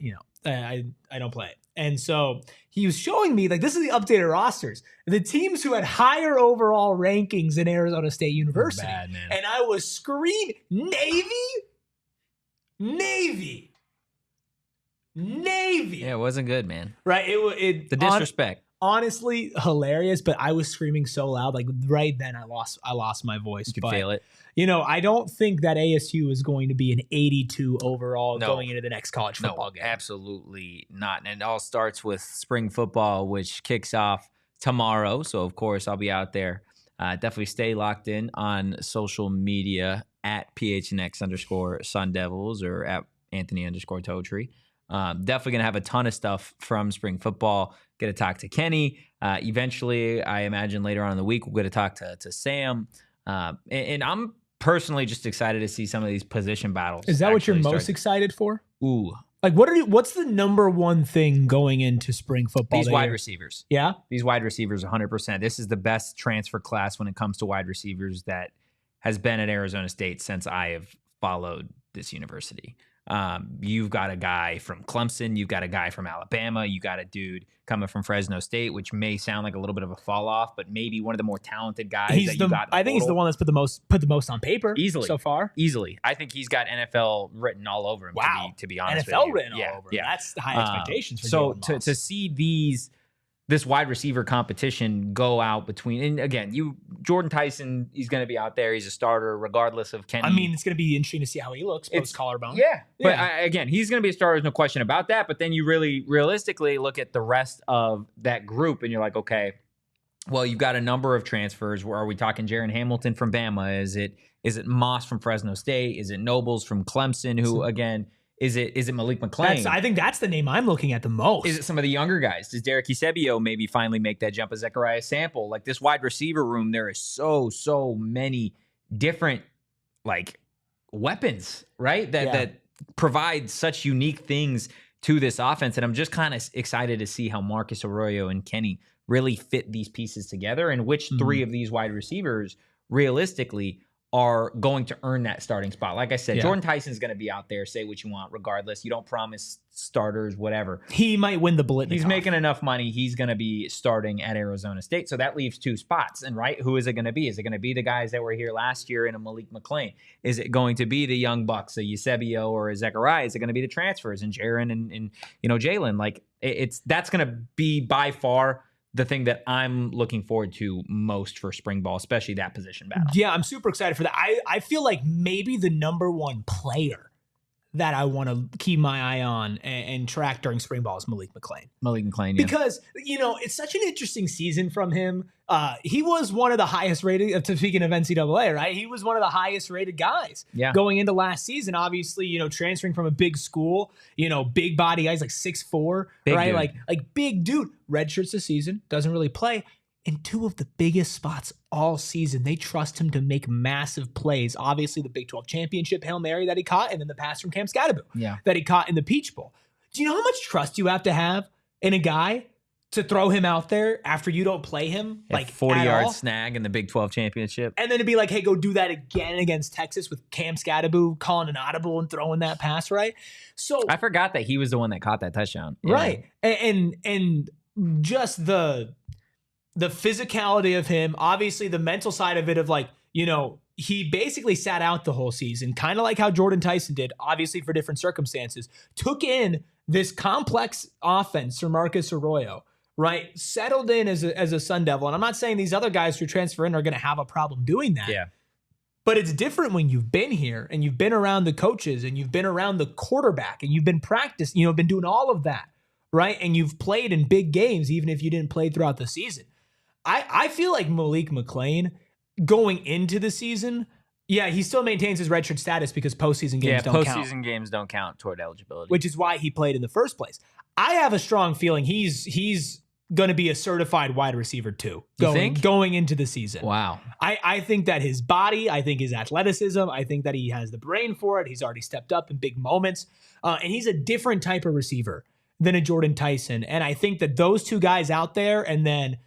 I don't play it. And so he was showing me, like, this is the updated rosters. The teams who had higher overall rankings in Arizona State University. Bad, man. And I was screaming, Navy. Yeah, it wasn't good, man. Right? It The disrespect. honestly hilarious, but I was screaming so loud. Like right then I lost my voice. You could feel it. I don't think that ASU is going to be an 82 overall No. going into the next college football No, game. absolutely not. And it all starts with spring football, which kicks off tomorrow. So, of course, I'll be out there. Definitely stay locked in on social media at PHNX _Sun Devils or at Anthony _Totri. Definitely going to have a ton of stuff from spring football. Get to talk to Kenny. Eventually, I imagine later on in the week, we'll get to talk to Sam. And I'm personally just excited to see some of these position battles. Is that what you're actually most start. excited for? Ooh. Like what's the number one thing going into spring football? These that wide you're- receivers. Yeah? These wide receivers, 100%. This is the best transfer class when it comes to wide receivers that has been at Arizona State since I have followed this university. You've got a guy from Clemson. You've got a guy from Alabama. You got a dude coming from Fresno State, which may sound like a little bit of a fall off, but maybe one of the more talented guys that you got. I think he's the one that's put the most on paper Easily. so far. Easily. I think he's got NFL written all over him, Wow. to be honest with NFL you. written all over. Yeah. That's the high expectations for So Jalen Moss. to see this wide receiver competition go out between, and again, Jordan Tyson, he's going to be out there. He's a starter regardless of Kenny. I mean, it's going to be interesting to see how he looks post collarbone. Yeah. But Yeah. again, he's going to be a starter. There's no question about that. But then you really realistically look at the rest of that group and you're like, okay, well, you've got a number of transfers. Where are we talking? Jaron Hamilton from Bama? Is it Moss from Fresno State? Is it Nobles from Clemson? Who again? Is it Malik McClain? I think that's the name I'm looking at the most. Is it some of the younger guys? Does Derek Eusebio maybe finally make that jump? As Zechariah Sample? Like this wide receiver room, there is so many different like weapons, right? That provide such unique things to this offense. And I'm just kind of excited to see how Marcus Arroyo and Kenny really fit these pieces together and which three of these wide receivers realistically are going to earn that starting spot. Like I said, Jordan Tyson's going to be out there, say what you want, regardless. You don't promise starters, whatever. He might win the Blitnikoff. He's making enough money. He's going to be starting at Arizona State. So that leaves 2 spots. And right, who is it going to be? Is it going to be the guys that were here last year in a Malik McClain? Is it going to be the young bucks, a Eusebio or a Zechariah? Is it going to be the transfers and Jaron and Jalen? Like that's going to be by far the thing that I'm looking forward to most for spring ball, especially that position battle. Yeah, I'm super excited for that. I feel like maybe the number one player that I want to keep my eye on and track during spring ball is Malik McClain. Malik McClain, yeah. Because, it's such an interesting season from him. He was one of the highest rated, speaking of NCAA, right? He was one of the highest rated guys going into last season. Obviously, transferring from a big school, big body guys like 6'4", right? Dude. Like big dude, redshirts this season, doesn't really play. In two of the biggest spots all season, they trust him to make massive plays. Obviously, the Big 12 championship Hail Mary that he caught, and then the pass from Cam Scatterbo that he caught in the Peach Bowl. Do you know how much trust you have to have in a guy to throw him out there after you don't play him? Like 40-yard snag in the Big 12 championship. And then to be like, hey, go do that again against Texas with Cam Scatterbo calling an audible and throwing that pass, right? So I forgot that he was the one that caught that touchdown. Right. And just the physicality of him, obviously the mental side of it of like, he basically sat out the whole season, kind of like how Jordan Tyson did, obviously for different circumstances, took in this complex offense for Marcus Arroyo, right? Settled in as a Sun Devil. And I'm not saying these other guys who transfer in are going to have a problem doing that. Yeah. But it's different when you've been here and you've been around the coaches and you've been around the quarterback and you've been practicing, been doing all of that, right? And you've played in big games, even if you didn't play throughout the season. I feel like Malik McClain going into the season, he still maintains his redshirt status because postseason games don't count. Postseason games don't count toward eligibility. Which is why he played in the first place. I have a strong feeling he's going to be a certified wide receiver too. Going into the season. Wow. I think that his body, I think his athleticism, I think that he has the brain for it. He's already stepped up in big moments. And he's a different type of receiver than a Jordan Tyson. And I think that those two guys out there, and then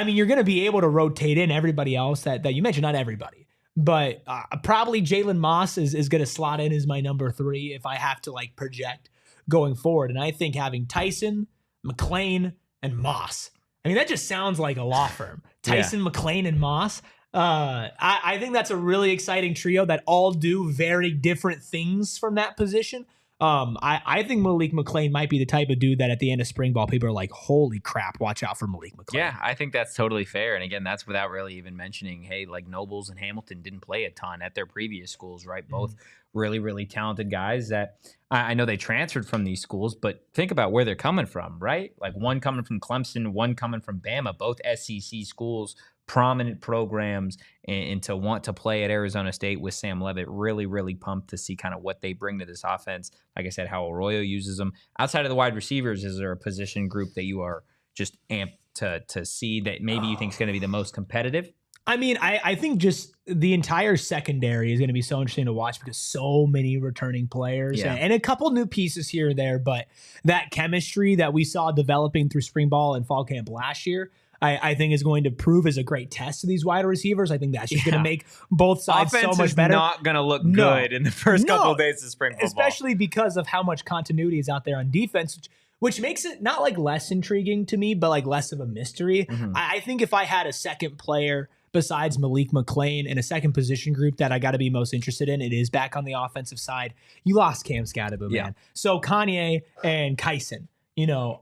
you're going to be able to rotate in everybody else that you mentioned, not everybody, but probably Jalen Moss is going to slot in as my number 3 if I have to project going forward. And I think having Tyson, McClain, and Moss, that just sounds like a law firm. Tyson, McClain, and Moss. I think that's a really exciting trio that all do very different things from that position. I think Malik McClain might be the type of dude that at the end of spring ball, people are like, holy crap, watch out for Malik McClain. Yeah, I think that's totally fair. And again, that's without really even mentioning, hey, like Nobles and Hamilton didn't play a ton at their previous schools, right? Both really, really talented guys that I know they transferred from these schools, but think about where they're coming from, right? Like one coming from Clemson, one coming from Bama, both SEC schools, prominent programs, and to want to play at Arizona State with Sam Leavitt, really, really pumped to see kind of what they bring to this offense. Like I said, how Arroyo uses them. Outside of the wide receivers, is there a position group that you are just amped to see that maybe you think is going to be the most competitive? I think just the entire secondary is going to be so interesting to watch because so many returning players and a couple new pieces here and there, but that chemistry that we saw developing through spring ball and fall camp last year, I think is going to prove as a great test to these wide receivers. I think that's just going to make both sides Offense so much better. Is not going to look good in the first couple of days of spring football. Especially because of how much continuity is out there on defense, which makes it not less intriguing to me, but less of a mystery. I think if I had a second player besides Malik McClain in a second position group that I got to be most interested in, it is back on the offensive side. You lost Cam Scatterbo, man. So Kanye and Kyson.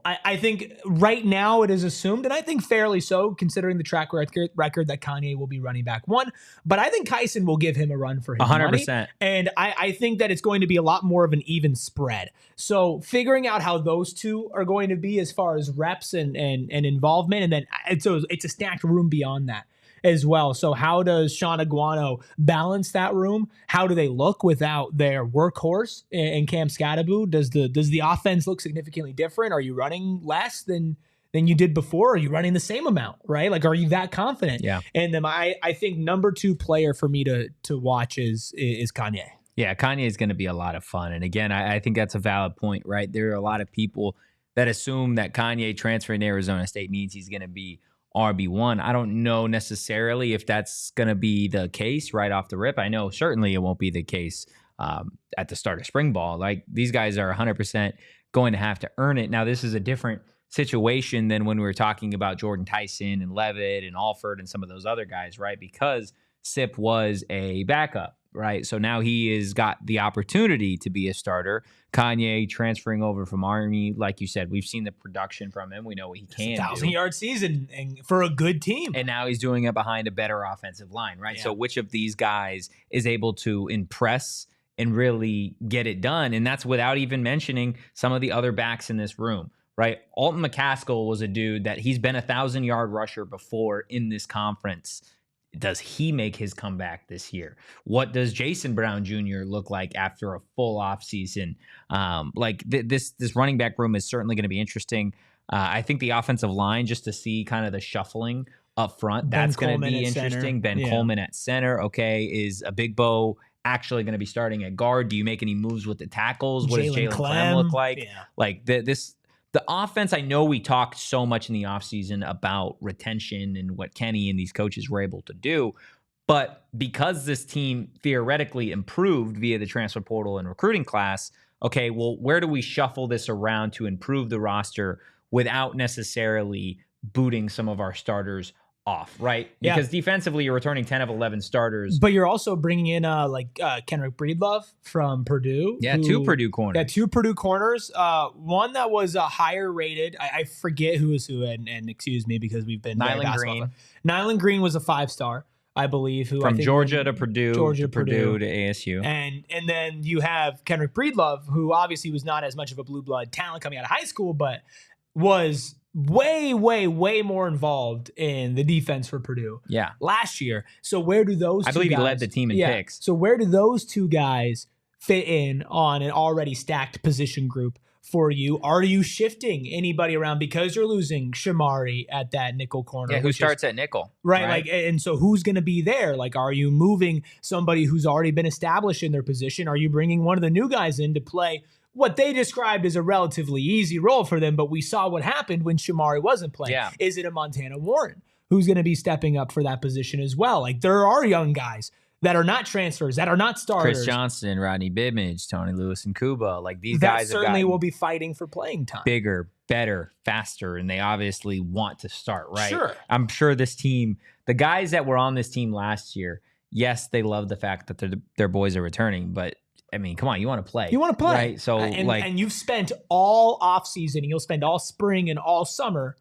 I think right now it is assumed, and I think fairly so, considering the track record that Kanye will be running back 1. But I think Kyson will give him a run for his 100%. Money. And I think that it's going to be a lot more of an even spread. So figuring out how those two are going to be as far as reps and involvement, and then it's a stacked room beyond that as well. So how does Sean Aguano balance that room? How do they look without their workhorse and Cam Scatterbo? Does the offense look significantly different? Are you running less than you did before? Are you running the same amount, right? Are you that confident? Yeah. And then I think number 2 player for me to watch is Kanye. Yeah, Kanye is going to be a lot of fun. And again, I think that's a valid point, right? There are a lot of people that assume that Kanye transferring to Arizona State means he's going to be RB1. I don't know necessarily if that's going to be the case right off the rip. I know certainly it won't be the case at the start of spring ball. These guys are 100% going to have to earn it. Now, this is a different situation than when we were talking about Jordan Tyson and Leavitt and Alford and some of those other guys, right? Because Sip was a backup, right? So now he has got the opportunity to be a starter. Kanye transferring over from Army, like you said, we've seen the production from him. We know what he can do. 1,000-yard season and for a good team. And now he's doing it behind a better offensive line, right? Yeah. So which of these guys is able to impress and really get it done. And that's without even mentioning some of the other backs in this room, right? Alton McCaskill was a dude that he's been 1,000-yard rusher before in this conference. Does he make his comeback this year? What does Jason Brown Jr. look like after a full offseason? This running back room is certainly going to be interesting. I think the offensive line, just to see kind of the shuffling up front, that's going to be interesting. Ben Coleman at center. Okay, is a Big Bo actually going to be starting at guard? Do you make any moves with the tackles? What does Jalen Clem look like? Yeah. Like the offense, I know we talked so much in the offseason about retention and what Kenny and these coaches were able to do, but because this team theoretically improved via the transfer portal and recruiting class, okay, well, where do we shuffle this around to improve the roster without necessarily booting some of our starters off, right? Because defensively, you're returning 10 of 11 starters. But you're also bringing in Kenrick Breedlove from Purdue. Yeah, two Purdue corners. Yeah, two Purdue corners. One that was higher rated. I forget who was who, and excuse me because we've been Nyland Green. Nyland Green was a 5-star, I believe. Who from I think Georgia to Purdue, Purdue to ASU. And then you have Kenrick Breedlove, who obviously was not as much of a blue blood talent coming out of high school, but was way more involved in the defense for Purdue last year. So where do those two I believe guys, he led the team in picks. So where do those two guys fit in on an already stacked position group for you? Are you shifting anybody around because you're losing Shamari at that nickel corner? Yeah, who starts at nickel? Right. And so who's going to be there? Like, are you moving somebody who's already been established in their position? Are you bringing one of the new guys in to play what they described as a relatively easy role for them, but we saw what happened when Shamari wasn't playing? Yeah. Is it a Montana Warren who's going to be stepping up for that position as well? Like, there are young guys that are not transfers, that are not starters. Chris Johnston, Rodney Bibmage, Tony Lewis, and Kuba. Like, these that guys certainly will be fighting for playing time. Bigger, better, faster, and they obviously want to start, right? Sure. I'm sure this team, the guys that were on this team last year, yes, they love the fact that their boys are returning, but I mean, come on, you want to play. You want to play. Right? So, and you've spent all offseason, and you'll spend all spring and all summer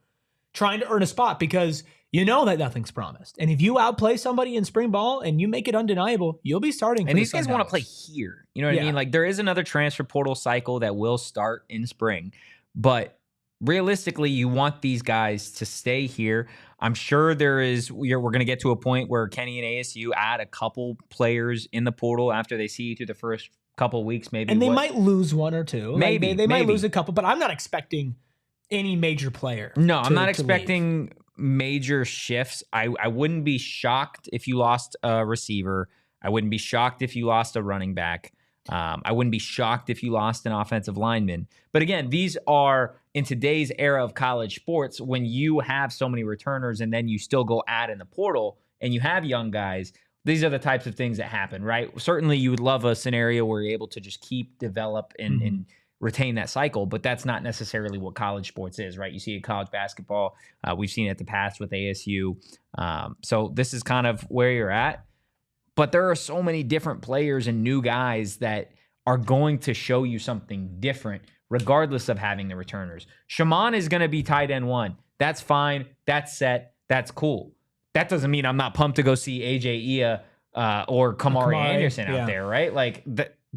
trying to earn a spot because you know that nothing's promised. And if you outplay somebody in spring ball and you make it undeniable, you'll be starting. And these guys want to play here. You know what I mean? Like, there is another transfer portal cycle that will start in spring, but realistically, you want these guys to stay here. I'm sure we're going to get to a point where Kenny and ASU add a couple players in the portal after they see you through the first couple weeks, maybe. And they might lose one or two. Maybe. They might lose a couple, but I'm not expecting any major player. No, I'm not expecting major shifts. I wouldn't be shocked if you lost a receiver. I wouldn't be shocked if you lost a running back. I wouldn't be shocked if you lost an offensive lineman. But again, these are, in today's era of college sports, when you have so many returners and then you still go add in the portal and you have young guys, these are the types of things that happen, right? Certainly you would love a scenario where you're able to just keep, develop, and retain that cycle, but that's not necessarily what college sports is, right? You see it in college basketball. We've seen it at the past with ASU. So this is kind of where you're at. But there are so many different players and new guys that are going to show you something different, regardless of having the returners. Shaman is going to be tight end 1. That's fine. That's set. That's cool. That doesn't mean I'm not pumped to go see AJ Ia or Kamari Anderson out there, right? Like,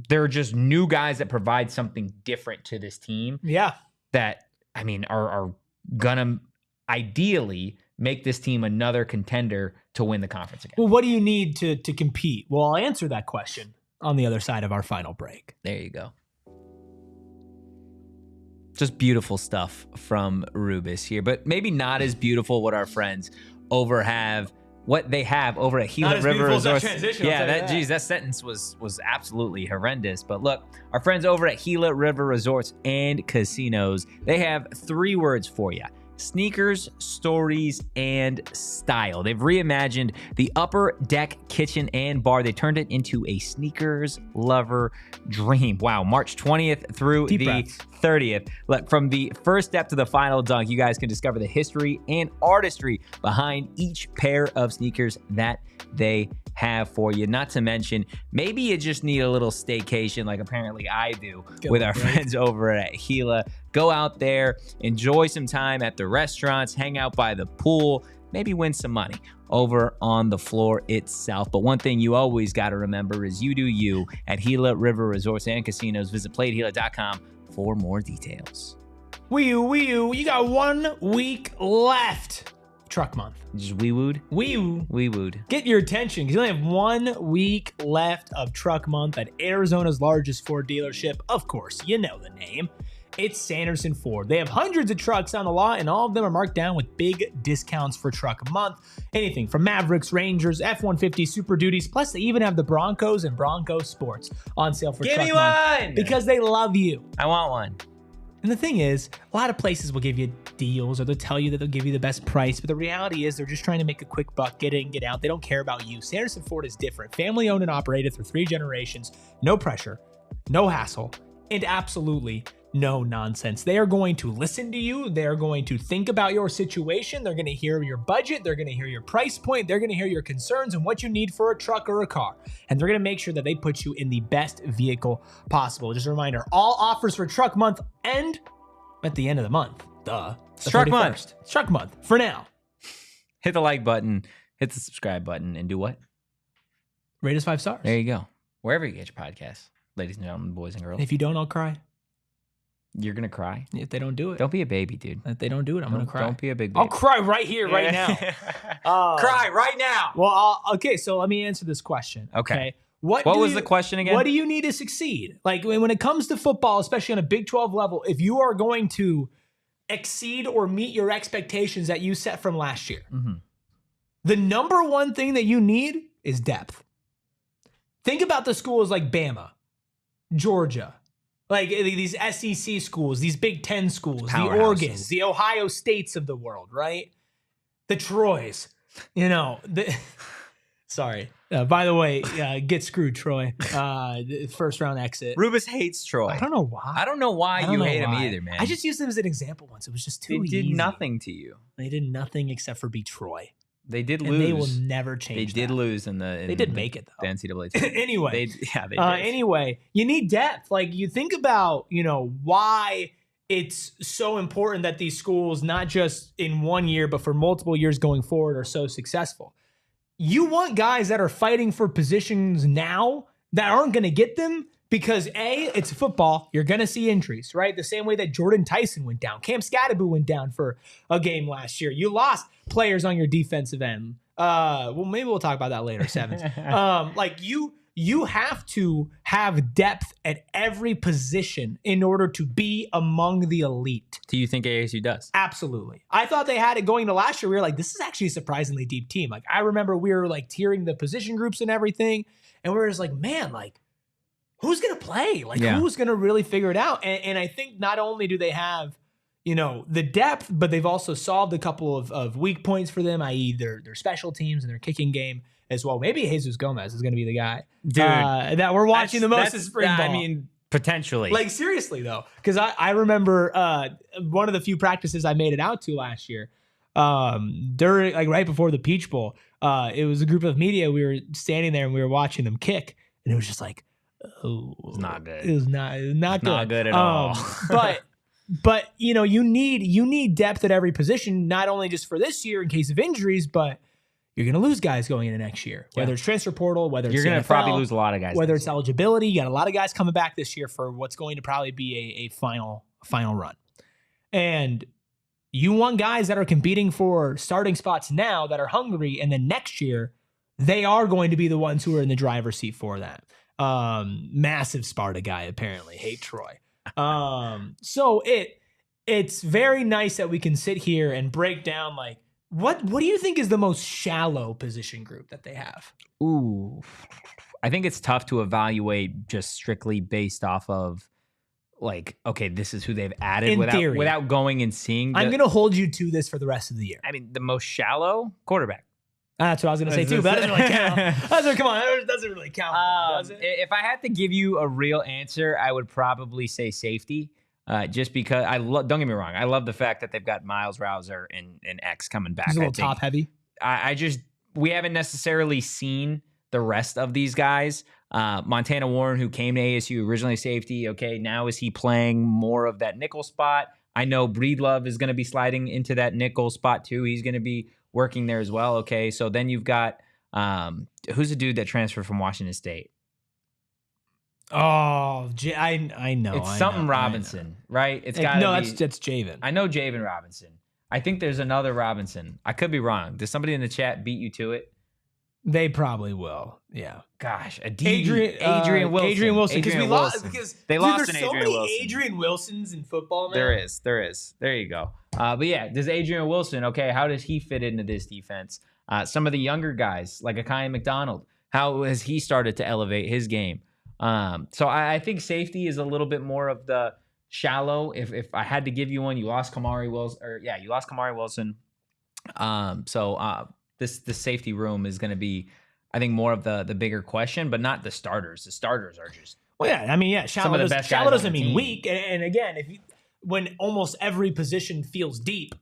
they're just new guys that provide something different to this team. Yeah. That, I mean, are going to ideally make this team another contender to win the conference again. Well, what do you need to compete? Well, I'll answer that question on the other side of our final break. There you go. Just beautiful stuff from Rubis here, but maybe not as beautiful what our friends what they have over at Gila River Resorts. That sentence was absolutely horrendous. But look, our friends over at Gila River Resorts and Casinos, they have 3 words for you: sneakers, stories, and style. They've reimagined the upper deck kitchen and bar. They turned it into a sneakers lover dream. Wow, March 20th through the 30th. Look, from the first step to the final dunk, you guys can discover the history and artistry behind each pair of sneakers that they have for you. Not to mention, maybe you just need a little staycation like apparently I do with our friends over at Gila. Go out there, enjoy some time at the restaurants, hang out by the pool, maybe win some money over on the floor itself. But one thing you always got to remember is you do you at Gila River Resorts and Casinos. Visit playatgila.com for more details. You got 1 week left. Truck month. Just wee-wooed? Wee-wooed. Get your attention because you only have 1 week left of truck month at Arizona's largest Ford dealership. Of course, you know the name. It's Sanderson Ford. They have hundreds of trucks on the lot, and all of them are marked down with big discounts for truck month. Anything from Mavericks, Rangers, F-150, Super Duties, plus they even have the Broncos and Bronco Sports on sale for truck month. Give me one! Because they love you. I want one. And the thing is, a lot of places will give you deals or they'll tell you that they'll give you the best price, but the reality is they're just trying to make a quick buck, get in, get out. They don't care about you. Sanderson Ford is different. Family owned and operated for 3 generations. No pressure, no hassle, and absolutely no nonsense. They are going to listen to you. They're going to think about your situation. They're going to hear your budget. They're going to hear your price point. They're going to hear your concerns and what you need for a truck or a car. And they're going to make sure that they put you in the best vehicle possible. Just a reminder, all offers for truck month end at the end of the month. Duh. It's truck month. It's truck month for now. Hit the like button, hit the subscribe button, and do what? Rate us 5 stars. There you go. Wherever you get your podcasts, ladies and gentlemen, boys and girls. If you don't, I'll cry. You're going to cry? If they don't do it. Don't be a baby, dude. If they don't do it, I'm going to cry. Don't be a big baby. I'll cry right here, right now. Cry right now. Well, okay, so let me answer this question. Okay. What was the question again? What do you need to succeed? Like when it comes to football, especially on a Big 12 level, if you are going to exceed or meet your expectations that you set from last year, the number one thing that you need is depth. Think about the schools like Bama, Georgia, like these SEC schools, these Big 10 schools, the Oregons, the Ohio States of the world, right? The Troys, sorry. By the way, get screwed, Troy. First round exit. Rubus hates Troy. I don't know why. I don't know why you hate him either, man. I just used them as an example once. It was just too easy. They did nothing to you. They did nothing except for beat Troy. They did and lose. They will never change. They did lose in the. They did make it though. The NCAA team. Anyway, they did. Anyway, you need depth. Like you think about, why it's so important that these schools, not just in 1 year, but for multiple years going forward, are so successful. You want guys that are fighting for positions now that aren't going to get them because it's football. You're going to see injuries, right? The same way that Jordan Tyson went down. Cam Scatterby went down for a game last year. You lost players on your defensive end. Well, maybe we'll talk about that later, Sevens. You have to have depth at every position in order to be among the elite. Do you think ASU does? Absolutely. I thought they had it going to last year. We were like, this is actually a surprisingly deep team. Like, I remember we were like tiering the position groups and everything. And we were just like, man, like, who's going to play? Like, who's going to really figure it out? And I think not only do they have, the depth, but they've also solved a couple of weak points for them, i.e. their special teams and their kicking game as well. Maybe Jesus Gomez is going to be the guy that we're watching the most in spring ball. I mean, potentially. Like, seriously, though, because I remember one of the few practices I made it out to last year during, like, right before the Peach Bowl. It was a group of media. We were standing there and we were watching them kick, and it was just like, oh, it's not good. It was not good. Not good at all. But you need depth at every position, not only just for this year in case of injuries, but you're going to lose guys going into next year, whether it's transfer portal, whether it's you're going to probably lose a lot of guys, whether it's eligibility. You got a lot of guys coming back this year for what's going to probably be a final run. And you want guys that are competing for starting spots now that are hungry. And then next year, they are going to be the ones who are in the driver's seat for that. Massive Sparta guy, apparently. Hate Troy. So it's very nice that we can sit here and break down, like, what do you think is the most shallow position group that they have? Ooh, I think it's tough to evaluate just strictly based off of, like, okay, this is who they've added without going and seeing. I'm going to hold you to this for the rest of the year. I mean, the most shallow quarterback. That's what I was going to say too, but that doesn't really count. Come on, that doesn't really count, does it? If I had to give you a real answer, I would probably say safety. Just because don't get me wrong, I love the fact that they've got Miles Rouser and X coming back. He's a little top heavy. We haven't necessarily seen the rest of these guys. Montana Warren, who came to ASU originally safety. Okay, now is he playing more of that nickel spot? I know Breedlove is going to be sliding into that nickel spot too. He's going to be working there as well. Okay, so then you've got who's the dude that transferred from Washington State? Oh, I know. It's I something know, Robinson, right? It's got no. be, That's Javen. I know Javen Robinson. I think there's another Robinson. I could be wrong. Does somebody in the chat beat you to it? They probably will. Yeah. Gosh, Adrian Wilson. Because we lost. Because they lost an there's so Adrian many Wilson. Adrian Wilsons in football, man. There is. There you go. But yeah, there's Adrian Wilson. Okay, how does he fit into this defense? Some of the younger guys, like a Kanye McDonald, how has he started to elevate his game? So I think safety is a little bit more of the shallow. If I had to give you one, you lost Kamari Wilson. This safety room is going to be, I think, more of the bigger question, but not the starters. The starters are just shallow doesn't mean weak. And again, when almost every position feels deep,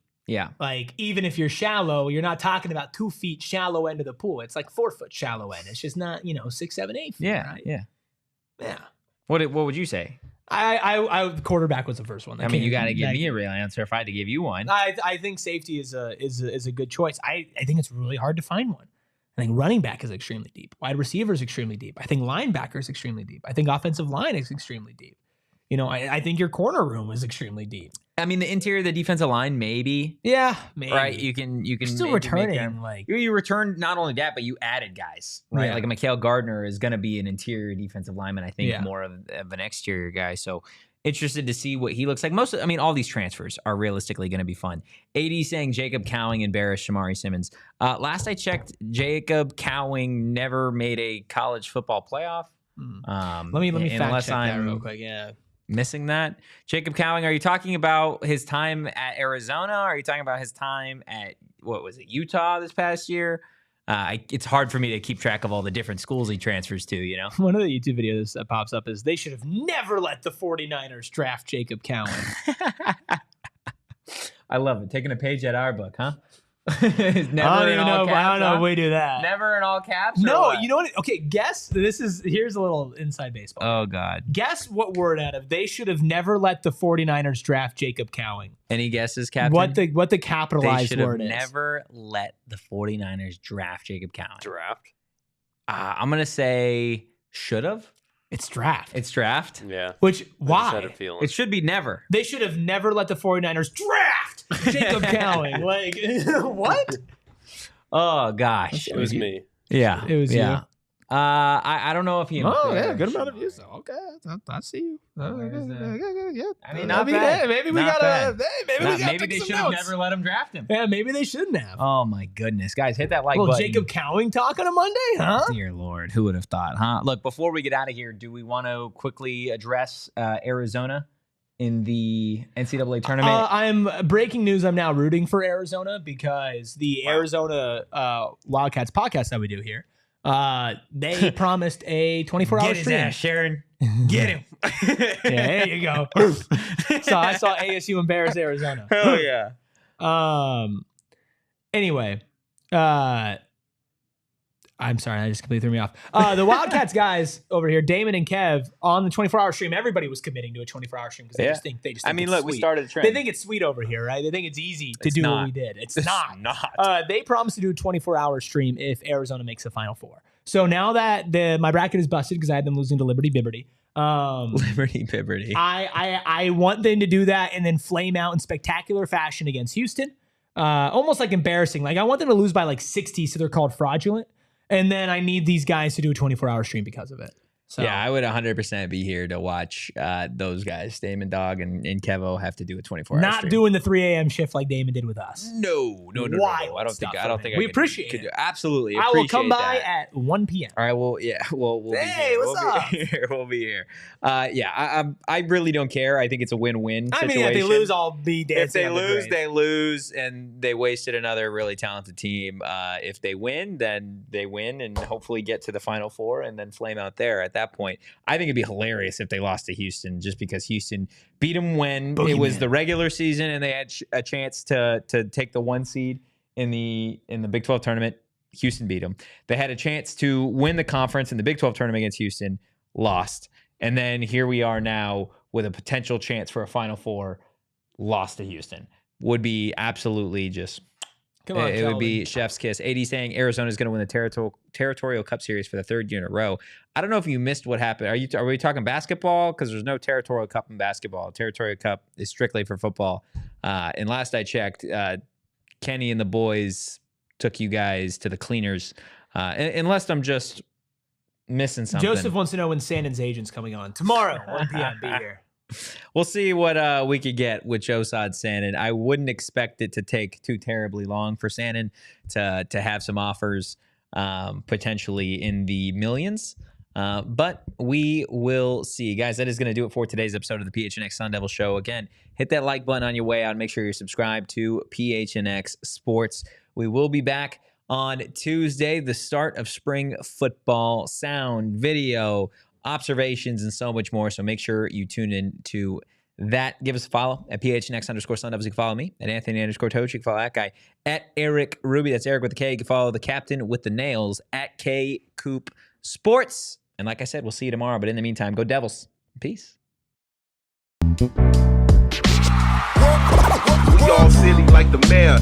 like even if you're shallow, you're not talking about 2 feet shallow end of the pool. It's like 4 foot shallow end. It's just not 6, 7, 8 feet. Yeah. Yeah. What would you say? I quarterback was the first one. I mean, you got to give me a real answer if I had to give you one. I think safety is a good choice. I think it's really hard to find one. I think running back is extremely deep. Wide receiver is extremely deep. I think linebacker is extremely deep. I think offensive line is extremely deep. I think your corner room is extremely deep. I mean, the interior of the defensive line, maybe. Yeah, maybe. Right? You can still returning. You returned not only that, but you added guys, right? Yeah. Like a Mikael Gardner is going to be an interior defensive lineman. I think more of an exterior guy. So interested to see what he looks like. All these transfers are realistically going to be fun. AD saying Jacob Cowing embarrassed Shamari Simmons. Last I checked, Jacob Cowing never made a college football playoff. Let me fact check that real quick. Yeah. Missing that. Jacob Cowing, are you talking about his time at Arizona? Are you talking about his time at, Utah this past year? It's hard for me to keep track of all the different schools he transfers to, One of the YouTube videos that pops up is they should have never let the 49ers draft Jacob Cowing. I love it. Taking a page out of our book, huh? I don't know if we do that. Never in all caps? No, what? you know what? Okay, guess. Here's a little inside baseball. Oh, God. Guess what word out of they should have never let the 49ers draft Jacob Cowing. Any guesses, Captain? What the capitalized word is. They should have never let the 49ers draft Jacob Cowing. Draft? I'm going to say should have. It's draft. It's draft? Yeah. Which, why? I just had a feeling. It should be never. They should have never let the 49ers draft Jacob Cowing. Like, what? Oh, gosh. It was me. Yeah. It was you. I don't know if he. Oh, yeah. Good amount of views. Okay. I see you. Yeah. I mean, not bad. Maybe we Not gotta. bad. Maybe they should have never let him draft him. Yeah, maybe they shouldn't have. Oh, my goodness. Guys, hit that like button. Jacob Cowing talk on a Monday, huh? Dear Lord, who would have thought, huh? Look, before we get out of here, do we want to quickly address Arizona in the NCAA tournament? I'm breaking news. I'm now rooting for Arizona because the Arizona Wildcats podcast that we do here, they promised a 24-hour stream. Get his ass, Sharon. Get him. Yeah, there you go. So I saw ASU embarrass Arizona. Hell yeah. Anyway, I'm sorry, that just completely threw me off. The Wildcats guys over here, Damon and Kev, on the 24-hour stream, everybody was committing to a 24-hour stream because they just think I mean, it's look, sweet. we started a trend. They think it's sweet over here, right? They think it's easy to do what we did. It's not. They promised to do a 24-hour stream if Arizona makes the Final Four. So now that my bracket is busted because I had them losing to Liberty Bibberty. Liberty Bibberty. I want them to do that and then flame out in spectacular fashion against Houston. Almost like embarrassing. Like I want them to lose by like 60 so they're called fraudulent. And then I need these guys to do a 24-hour stream because of it. So yeah, I would 100% be here to watch those guys, Damon Dog and Kevo, have to do a 24-hour stream. Not doing the 3 a.m. shift like Damon did with us. No. Wild I don't think we appreciate it. Absolutely, I will come by at 1 p.m. All right. Well, yeah. We'll be here. What's up? We'll be here. I really don't care. I think it's a win-win situation. I mean, if they lose, I'll be dancing. If they lose, they lose, and they wasted another really talented team. If they win, then they win, and hopefully get to the Final Four, and then flame out there. At that point, I think it'd be hilarious if they lost to Houston, just because Houston beat them when it was the regular season, and they had a chance to take the 1 seed in the Big 12 tournament. Houston beat them. They had a chance to win the conference in the Big 12 tournament against Houston, lost. And then here we are now with a potential chance for a Final Four, lost to Houston. Would be absolutely just Come on, It would be Kelvin. chef's kiss. AD saying Arizona is going to win the territorial Cup Series for the third year in a row. I don't know if you missed what happened. Are we talking basketball? Because there's no territorial cup in basketball. Territorial cup is strictly for football. And last I checked, Kenny and the boys took you guys to the cleaners. Unless I'm just missing something. Joseph wants to know when Sanon's agent's coming on. Tomorrow, 1 p.m. Be here. We'll see what we could get with Joson Sanon. I wouldn't expect it to take too terribly long for Sanon to have some offers potentially in the millions. But we will see. Guys, that is going to do it for today's episode of the PHNX Sun Devils Show. Again, hit that like button on your way out. Make sure you're subscribed to PHNX Sports. We will be back on Tuesday, the start of spring football, sound, video, observations, and so much more. So make sure you tune in to that. Give us a follow at PHNX_Sun Devils. You can follow me at Anthony_Totri. You can follow that guy at Erik Ruby. That's Erik with the K. You can follow the captain with the nails at K Coop Sports. And like I said, we'll see you tomorrow. But in the meantime, go Devils. Peace. We all silly like the mayor.